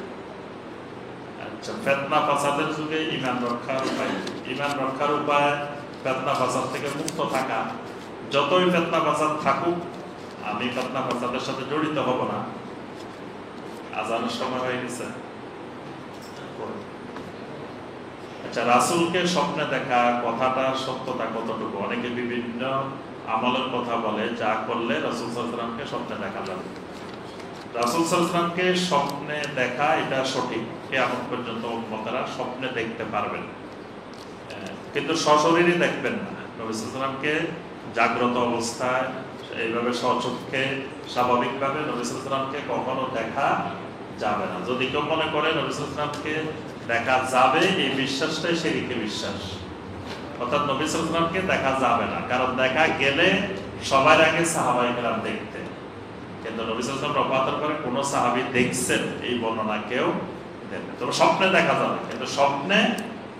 আচ্ছা, ফিতনা ফাসাদের যুগে ঈমান রক্ষার উপায়, ঈমান রক্ষার উপায় ফিতনা ফাসাদ থেকে মুক্ত থাকা। যতই ফিতনা ফাসাদ থাকুক, আমি ফিতনা ফাসাদের সাথে জড়িত হব না। আজানের সময় হয়ে গেছে। আচ্ছা, রাসূলকে স্বপ্নে দেখা কথাটা সত্যতা কতটুকু? অনেকে বিভিন্ন আমলের কথা বলে, যা করলে রাসূল সাল্লাল্লাহু আলাইহি ওয়াসাল্লামকে স্বপ্নে দেখা যাবে। রাসূল সাল্লাল্লাহু আলাইহি ওয়াসাল্লামকে স্বপ্নে দেখা এটা সঠিক, কিয়ামত পর্যন্ত উম্মতেরা স্বপ্নে দেখতে পারবেন, কিন্তু সশরীরে দেখবেন না। নবী সাল্লাল্লাহু আলাইহি ওয়াসাল্লামকে জাগ্রত অবস্থায় এইভাবে স্বচক্ষে স্বাভাবিকভাবে নবী সাল্লাল্লাহু আলাইহি ওয়াসাল্লামকে কখনো দেখা যাবে না। যদি কেউ মনে করে নবী সাল্লাল্লাহু আলাইহি ওয়াসাল্লামকে দেখা যাবে, এই বিশ্বাসটাই শিরকি বিশ্বাস। অর্থাৎ নবী সাল্লাল্লাহু আলাইহি ওয়াসাল্লামকে দেখা যাবে না, কারণ দেখা গেলে সবার আগে সাহাবায়ে কেরাম দেখতেন, কিন্তু নবী সাল্লাল্লাহু আলাইহি ওয়াসাল্লাম ওফাতের পরে কোন সাহাবী দেখছেন এই বর্ণনা কেউ দেখবে, তবে স্বপ্নে দেখা যাবে, কিন্তু স্বপ্নে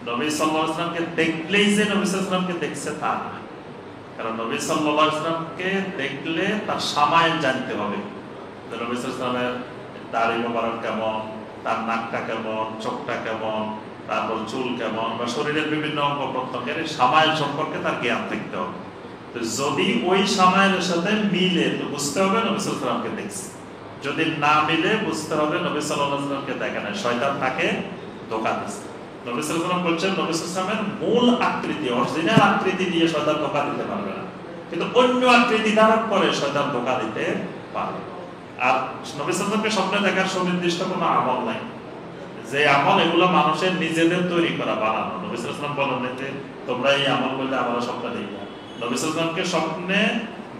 নবী সাল্লাল্লাহু আলাইহি ওয়াসাল্লামকে দেখলেই যে নবী সাল্লাল্লাহু আলাইহি ওয়াসাল্লামকে দেখছে তা না। কারণ নবী সাল্লাল্লাহু আলাইহি ওয়াসাল্লামকে দেখলে তার সামাইল জানতে হবে, নবী সাল্লাল্লাহু আলাইহি ওয়াসাল্লামের দাড়ি মোবারক কেমন, তার নাকটা কেমন, চোখটা কেমন, তারপর চুল কেমন, বা শরীরের বিভিন্ন অঙ্গ প্রত্যঙ্গের সামাইল সম্পর্কে তার জ্ঞান থাকতে হবে। তো যদি ওই সামাইলের সাথে মিলে তো বুঝতে হবে নবী সাল্লাল্লাহু আলাইহি ওয়াসাল্লামকে দেখছে, যদি না মিলে বুঝতে হবে নবী সাল্লাল্লাহু আলাইহি ওয়াসাল্লামকে দেখে না, শয়তান তাকে ধোঁকা দিচ্ছে। নবী সাল্লাল্লাহু আলাইহি ওয়াসাল্লাম বলছেন নবী সাল্লাল্লাহু আলাইহি ওয়াসাল্লামের মূল আকৃতি, অরিজিনাল আকৃতি দিয়ে শয়তান ধোঁকা দিতে পারবে না, কিন্তু অন্য আকৃতি ধারণ করে শয়তান ধোঁকা দিতে পারে। আর নবী সাল্লাল্লাহু আলাইহি ওয়াসাল্লামকে স্বপ্নে দেখার সুনির্দিষ্ট কোনো আমল নাই, যে আমল এগুলো মানুষের নিজেদের তৈরি করা, বানানো। নবী সাল্লাল্লাহু আলাইহি ওয়াসাল্লাম বলেন যে তোমরা এই আমল করলে আমরা স্বপ্নে দেখি না। নবী সাল্লাল্লাহু আলাইহি ওয়াসাল্লামকে স্বপ্নে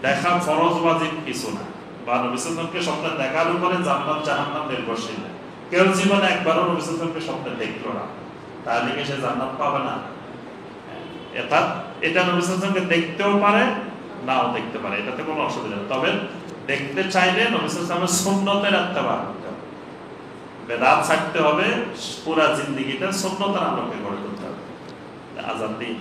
দেখা ফরজ ওয়াজিব কিছু না, বা নবী সাল্লাল্লাহু আলাইহি ওয়াসাল্লামকে স্বপ্নে দেখার উপরে জান্নাত জাহান্নাম নির্ভরশীল না। কেউ জীবনে একবারও নবী সাল্লাল্লাহু আলাইহি ওয়াসাল্লামকে স্বপ্নে দেখলো না, তাহলে কি সে জান্নাত পাবে না? এটা নবী সাল্লাল্লাহু আলাইহি ওয়াসাল্লামকে দেখতেও পারে, নাও দেখতে পারে, এটাতে কোনো অসুবিধা নেই। তবে দেখতে চাইলে নবী সাল্লাল্লাহু আলাইহি ওয়াসাল্লামের সুন্নতের ইত্তেবা করতে হবে, বেদাত ছাড়তে হবে, পুরা জিন্দেগিটা সুন্নতের আলোকে গড়ে তুলতে হবে। আজান দিন।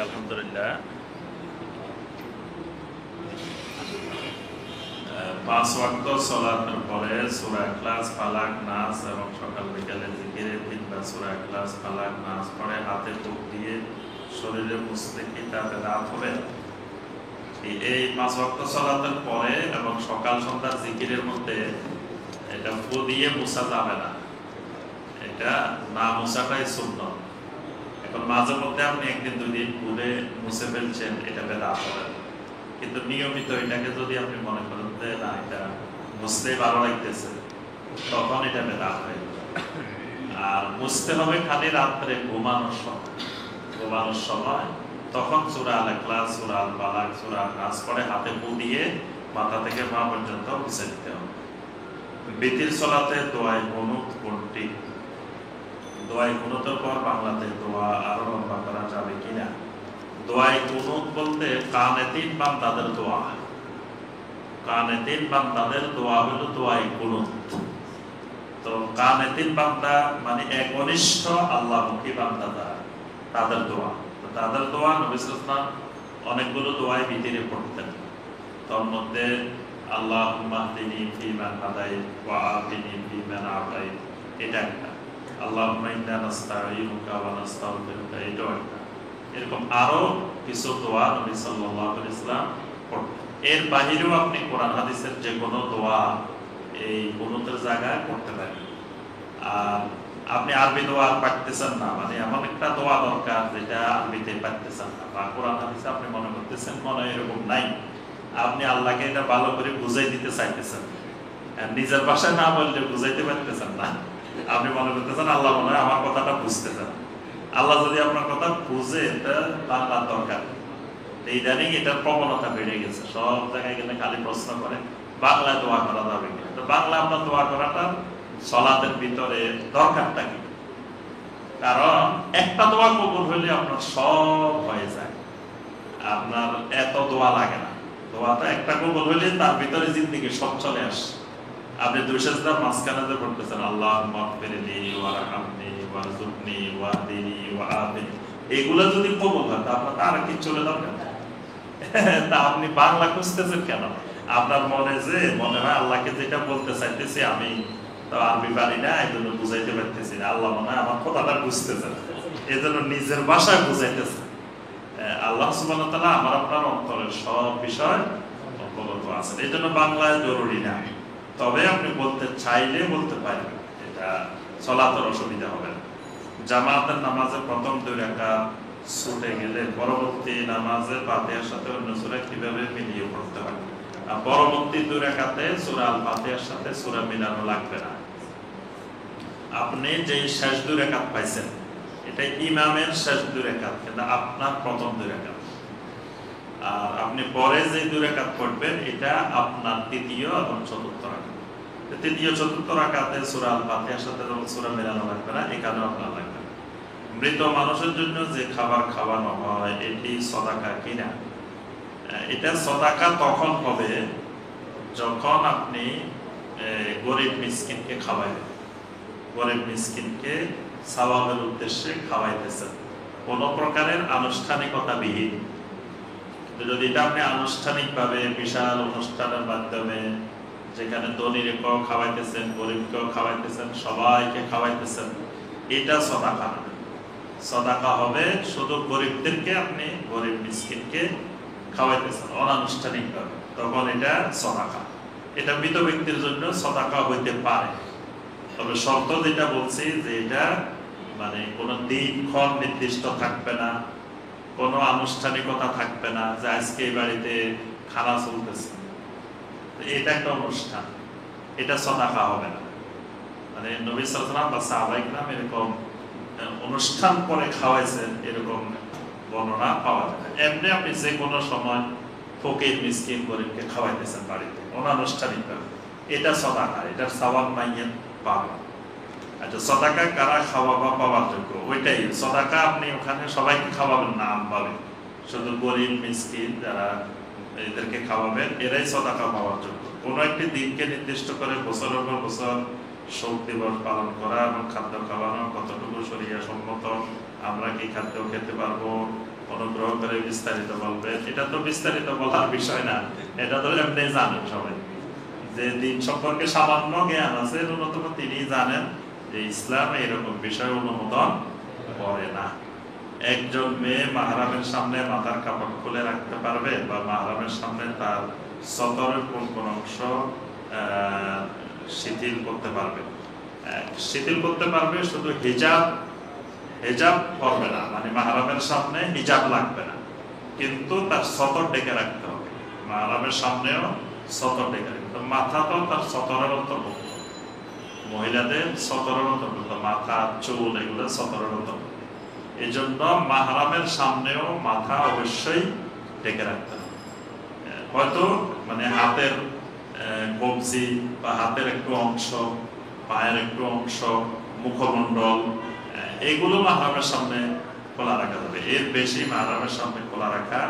আলহামদুলিল্লাহ, 5 ওয়াক্ত সালাতের পরে সূরা ইখলাস, ফালাক, নাস এবং সকাল বিকালে জিকিরে 3বার সূরা ইখলাস, ফালাক, নাস পড়ে হাতে ফুঁক দিয়ে শরীরে মুছলে কি তা বেদাত হবে? এই 5 ওয়াক্ত সালাতের পরে এবং সকাল সন্ধ্যার জিকিরের মধ্যে এটা ফু দিয়ে মুছা যাবে না, এটা না মুছাটাই সুন্নাত। এখন মাঝে মধ্যে আপনি একদিন দুদিন ঘুরে মুছে ফেলছেন, এটা বেদাত হবে। কিন্তু নিয়মিত এটাকে যদি আপনি মনে করেন যে না এটা মুছতে ভালো লাগতেছে, তখন এটা বেদাত হয়ে যাবে। আর মুছতে হবে খালি রাত্রে ঘুমানোর সময় তখন সূরা আল ইখলাস, সূরা আল ফালাক, সূরা নাস পড়ে হাতে ফু দিয়ে মাথা থেকে পা পর্যন্ত মুছে দিতে হবে। বিতির সালাতে দোয়ায়ে কুনুত কোনটি? দোয়ায়ে কুনুতের পর বাংলাতে দোয়া আরো লম্বা করা যাবে কিনা? দোয়ায়ে কুনুত বলতে কানেতিন বান্দাদের দোয়া। কানেতিন বান্দাদের দোয়া হলো দোয়ায়ে কুনুত। তো কানেতিন বান্দা মানে একনিষ্ঠ আল্লাহমুখী বান্দা তাদের দোয়া। তো তাদের দোয়া নবী সাল্লাল্লাহু আলাইহি ওয়াসাল্লাম অনেকগুলো দোয়ায় ভিতরে পড়তেন। তার মধ্যে আল্লাহুম্মা হদিনি ফিমান হাদাইত ওয়া আফিনি ফিমান আফাইত, এটা একটা। আল্লাহুম্মা ইন্না নাস্তাঈনুকা ওয়া নাস্তাগফিরুকা, এটাও একটা। এরকম আরো কিছু দোয়া নবী সাল্লাল্লাহু আলাইহি ওয়াসাল্লাম পড়তেন। এর বাহিরেও আপনি কোরআন হাদিসের যে কোনো দোয়া এই কুনুতের জায়গায় পড়তে পারেন। আর আপনি আরবি দোয়া পারতেছেন না, মানে এমন একটা দোয়া দরকার যেটা আরবিতে পারতেছেন না, বা কোরআন হাদিসে আপনি মনে করতেছেন মনে এরকম নাই, আপনি আল্লাহকে এটা ভালো করে বুঝাই দিতে চাইতেছেন, নিজের ভাষায় না বললে বুঝাইতে পারতেছেন না, আপনি মনে করতেছেন আল্লাহ মনে হয় আমার কথাটা বুঝতেছেন। আল্লাহ যদি আপনার কথা বুঝে, এটা বাংলার দরকার। ইদানিং এটার প্রবণতা বেড়ে গেছে, সব জায়গায় গেলে খালি প্রশ্ন করে বাংলায় দোয়া করা যাবে কিনা। তো বাংলা আপনার দোয়া করাটা সালাতের ভিতরে দরকারটা কি? কারণ একটা দোয়া কবুল হলে আপনার সব হয়ে যায়, আপনার এত দোয়া লাগে না। দোয়াটা একটা কবুল হলে তার ভিতরে জিন্দেগি সব চলে আসে। আপনি দুই সিজদার মাঝখানে যে পড়তেছেন আল্লাহুম্মা গফিরলি ওয়ারহামনি ওয়ারযুকনি ওয়াহদিনি ওয়াআফিনি, এগুলো যদি কবুল হয় তা আপনার আর কি চলে দরকার তা আপনি বাংলা খুঁজতেছেন কেন? আপনার মনে যে মনে হয় আল্লাহকে যেটা বলতে চাইতেছি আমি তো আরবি পারি না, এই জন্য বুঝাইতে পারতেছি না, আল্লাহ মনে হয় আমার কথাটা বুঝতেছেন, এই জন্য নিজের ভাষায় বুঝাইতেছে। আল্লাহ সুবহানাহু ওয়া তাআলা আমার আপনার অন্তরের সব বিষয় অবগত আছেন, এই জন্য বাংলায় জরুরি না। তবে আপনি বলতে চাইলে বলতে পারেন, এটা সালাতের অসুবিধা হবে না। জামাতের নামাজে প্রথম 2 রাকাত ছুটে গেলে পরবর্তী নামাজে ফাতিহার সাথে অন্য সূরা কিভাবে মিলিয়ে পড়তে হয়? আর পরবর্তী 2 রাকাতে সূরা আল ফাতিহার সাথে সূরা মিলানো লাগবে না। আপনি যে শেষ 2 রাকাত পাইছেন এটা ইমামের শেষ 2 রাকাত, কিন্তু আপনার প্রথম 2 রাকাত। আর আপনি পরে যে 2 রাকাত পড়বেন এটা আপনার তৃতীয় এবং চতুর্থ রাকাত। তৃতীয় চতুর্থ রাকাতে সূরা আল ফাতিহার সাথে সূরা মিলানো লাগবে না, এখানে আপনার লাগবে না। মৃত মানুষের জন্য যে খাবার খাওয়ানো হয় এটি সাদাকা কিনা? এটা সাদাকা তখন হবে যখন আপনি গরিব মিসকিনকে খাওয়াইবেন, গরিব মিসকিনকে সওয়াবের উদ্দেশ্যে খাওয়াইতেছেন, কোন প্রকারের আনুষ্ঠানিকতা বিহীন। যদি এটা আপনি আনুষ্ঠানিকভাবে বিশাল অনুষ্ঠানের মাধ্যমে যেখানে ধনীরেও খাওয়াইতেছেন, গরিবকেও খাওয়াইতেছেন, সবাইকে খাওয়াইতেছেন, এটা সাদাকা না। সাদাকা হবে শুধু গরিবদেরকে আপনি গরিব মিসকিনকে খাওয়াইতেছেন অনানুষ্ঠানিকভাবে, তখন এটা সাদাকা। এটা মৃত ব্যক্তির জন্য সাদাকা হইতে পারে, তবে শর্ত যেটা বলছি যে এটা মানে কোনো দিনক্ষণ নির্দিষ্ট থাকবে না, কোনো আনুষ্ঠানিকতা থাকবে না যে আজকে এই বাড়িতে খানা চলতেছে, এটা একটা অনুষ্ঠান, এটা সাদাকা হবে না। মানে নবী সাল্লাল্লাহু আলাইহি ওয়াসাল্লাম বা সাহাবায়ে কেরাম এরকম অনুষ্ঠান করে খাওয়াইছেন এরকম বর্ণনা পাওয়া যায়। এমনি আপনি যে কোনো সময় ফকির মিসকিন গরিবকে খাওয়াইতেছেন বাড়িতে অনানুষ্ঠানিকভাবে, এটা সাদাকা, এটার সওয়াব মাইয়াত পাবে। আচ্ছা, সাদাকা কারা খাওয়াবা পাওয়ার যোগ্য? ওইটাই সাদাকা, আপনি ওখানে সবাইকে খাওয়াবেন না আমভাবে, শুধু গরিব মিসকিন যারা এদেরকে খাওয়াবেন এরাই সাদাকা পাওয়ার যোগ্য। কোনো একটি দিনকে নির্দিষ্ট করে বছরের পর বছর শোক দিবস পালন করা এবং খাদ্য খাওয়ানো কতটুকু শরীয়ত সম্মত, আমরা কি খাদ্য খেতে পারবো, অনুগ্রহ করে বিস্তারিত বলবেন, এটা তো বিস্তারিত বলার বিষয় না, এটা তো এমনি জানেন সবাই। যে দিন সম্পর্কে সামান্য জ্ঞান আছে ন্যূনতম তিনি জানেন যে ইসলাম এরকম বিষয় অনুমোদন করে না। একজন মেয়ে মাহরামের সামনে মাথার কাপড় খুলে রাখতে পারবে, বা মাহরামের সামনে তার সতরের কোন অংশ শিথিল করতে পারবে? শিথিল করতে পারবে, শুধু হিজাব করবে না, মানে মাহরামের সামনে হিজাব লাগবে না, কিন্তু তার সতর ডেকে রাখতে হবে। মাহরামের সামনেও সতর ডেকে রাখতে, মাথা তো তার সতরের অন্তর্ভুক্ত, মহিলাদের সতরের অন্তর্ভুক্ত, মাথা চুল এগুলো সতরের অন্তর্ভুক্ত। এজন্য মাহরামের সামনেও মাথা অবশ্যই ঢেকে রাখতে হবে। হয়তো মানে হাতের কবজি বা হাতের একটু অংশ, পায়ের একটু অংশ, মুখমণ্ডল, এগুলো মাহরামের সামনে খোলা রাখা যাবে, এর বেশি মাহরামের সামনে খোলা রাখা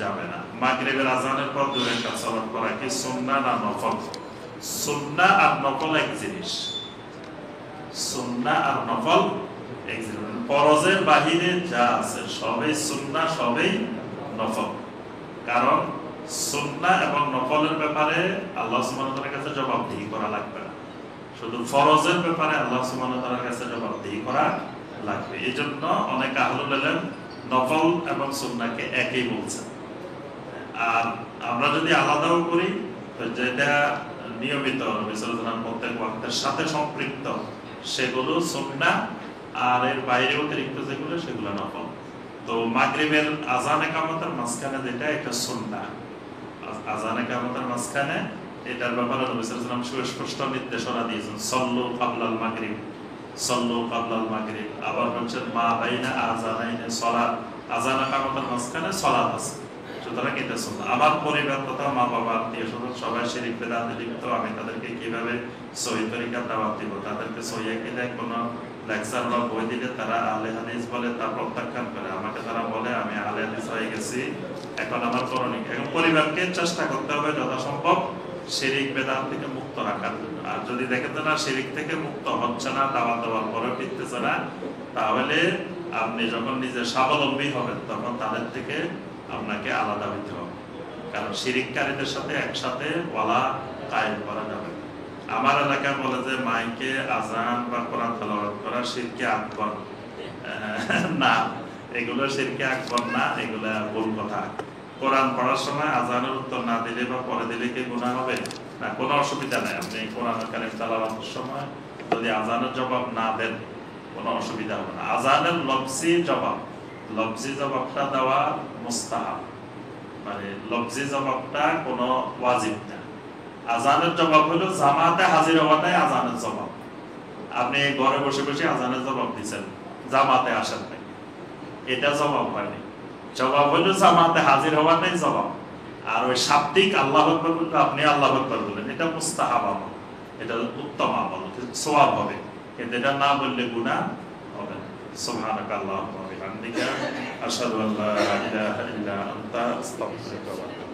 যাবে না। মাগরিবের আজানের পর 2 রাকাত সালাত করা কি সুন্নাহ না নফল? সুন্নাহ আর নফল এক জিনিস। সুন্নাহ আর নফল এক জিনিস। ফরজের বাহিরে যা আছে সবই সুন্নাহ, সবই নফল। কারণ সুন্নাহ এবং নফলের ব্যাপারে আল্লাহ সুবহানাহু ওয়া তাআলার কাছে জবাবদিহি করা লাগবে না, শুধু ফরজের ব্যাপারে আল্লাহ সুবহানাহু ওয়া তাআলার কাছে জবাবদিহি করা লাগবে। এজন্য অনেক আহলুল ইলম নফল এবং সুন্নাহকে একই বলছেন। আর আমরা যদি আলাদাও করি তো যেটা নিয়মিত নবী সাল্লাল্লাহু আলাইহি ওয়াসাল্লাম প্রত্যেক ওয়াক্তের সাথে সম্পৃক্ত সেগুলো সুন্নাহ, আর এর বাইরে অতিরিক্ত যেগুলো সেগুলো নফল। তো মাগরিবের আযান ইকামতের মাঝখানে যেটা, এটা সুন্নাহ। আযান ইকামতের মাঝখানে এটার ব্যাপারে নবী সাল্লাল্লাহু আলাইহি ওয়াসাল্লাম সুস্পষ্ট নির্দেশনা দিয়েছেন, সাল্লু ক্বাবলাল মাগরিব, সাল্লু ক্বাবলাল মাগরিব। আবার বলছেন মা বাইনা আযানাইনি সালাত, আযান ইকামতের মাঝখানে সালাত আছে। সুতরাং এটা সুন্নাহ। আমার পরিবার তথা মা বাবা আত্মীয় স্বজন সবাই শিরক বিদআতে লিপ্ত, আমি তাদেরকে কিভাবে সহি তরিকার দাওয়াত দিব? তাদেরকে সহি আকীদায় কোনো লেকচার বা বই দিলে তারা আহলে হাদিস বলে, তা প্রত্যাখ্যান করে। আমাকে তারা বলে আমি আহলে হাদিস হয়ে গেছি, এখন আমার করণীয়। এখন পরিবারকে চেষ্টা করতে হবে যথাসম্ভব শিরক বিদআত থেকে মুক্ত রাখার জন্য। আর যদি দেখেন না শিরক থেকে মুক্ত হচ্ছে না, দাওয়াত দেওয়ার পরেও টিকতেছে না, তাহলে আপনি যখন নিজে স্বাবলম্বী হবেন তখন তাদের থেকে আপনাকে আলাদা হইতে হবে। কারণ শিরিককারীদের সাথে একসাথে ওয়ালা কায়েম করা যাবে। আমার এলাকায় বলে যে মাইকে আজান বা কোরআন তেলাওয়াত করা শিরকে আকবার না, এগুলো শিরকে আকবার না, এগুলা ভুল কথা। কোরআন পড়ার সময় আজানের উত্তর না দিলে বা পরে দিলে কি গুনাহ হবে? না, কোনো অসুবিধা নাই। আপনি কোরআন কারীম তেলাওয়াতের সময় যদি আজানের জবাব না দেন কোনো অসুবিধা হবে না। আজানের লফজি জবাব, লফজি জবাবটা দেওয়া মুস্তাহাব, মানে লফজি জবাবটা কোনো ওয়াজিব না। আজানের জবাব হলো জামাতে হাজির হওয়াটাই আজানের জবাব। আপনি ঘরে বসে বসে আজানের জবাব দিচ্ছেন, জামাতে আসেন নাই, এটা জবাব হয়নি। জবাব হলো জামাতে হাজির হওয়াটাই জবাব। আর ওই শাব্দিক আল্লাহু আকবার বলতে আপনি আল্লাহু আকবার বলেন, এটা মুস্তাহাব আমল, এটা উত্তম আমল, সওয়াব হবে। কিন্তু এটা না বললে গুনাহ হবে না। সুবহানাকা আল্লাহুম্মা ওয়া বিহামদিকা আশহাদু আল্লা ইলাহা ইল্লা আনতা আস্তাগফিরুকা ওয়া আতুবু ইলাইক।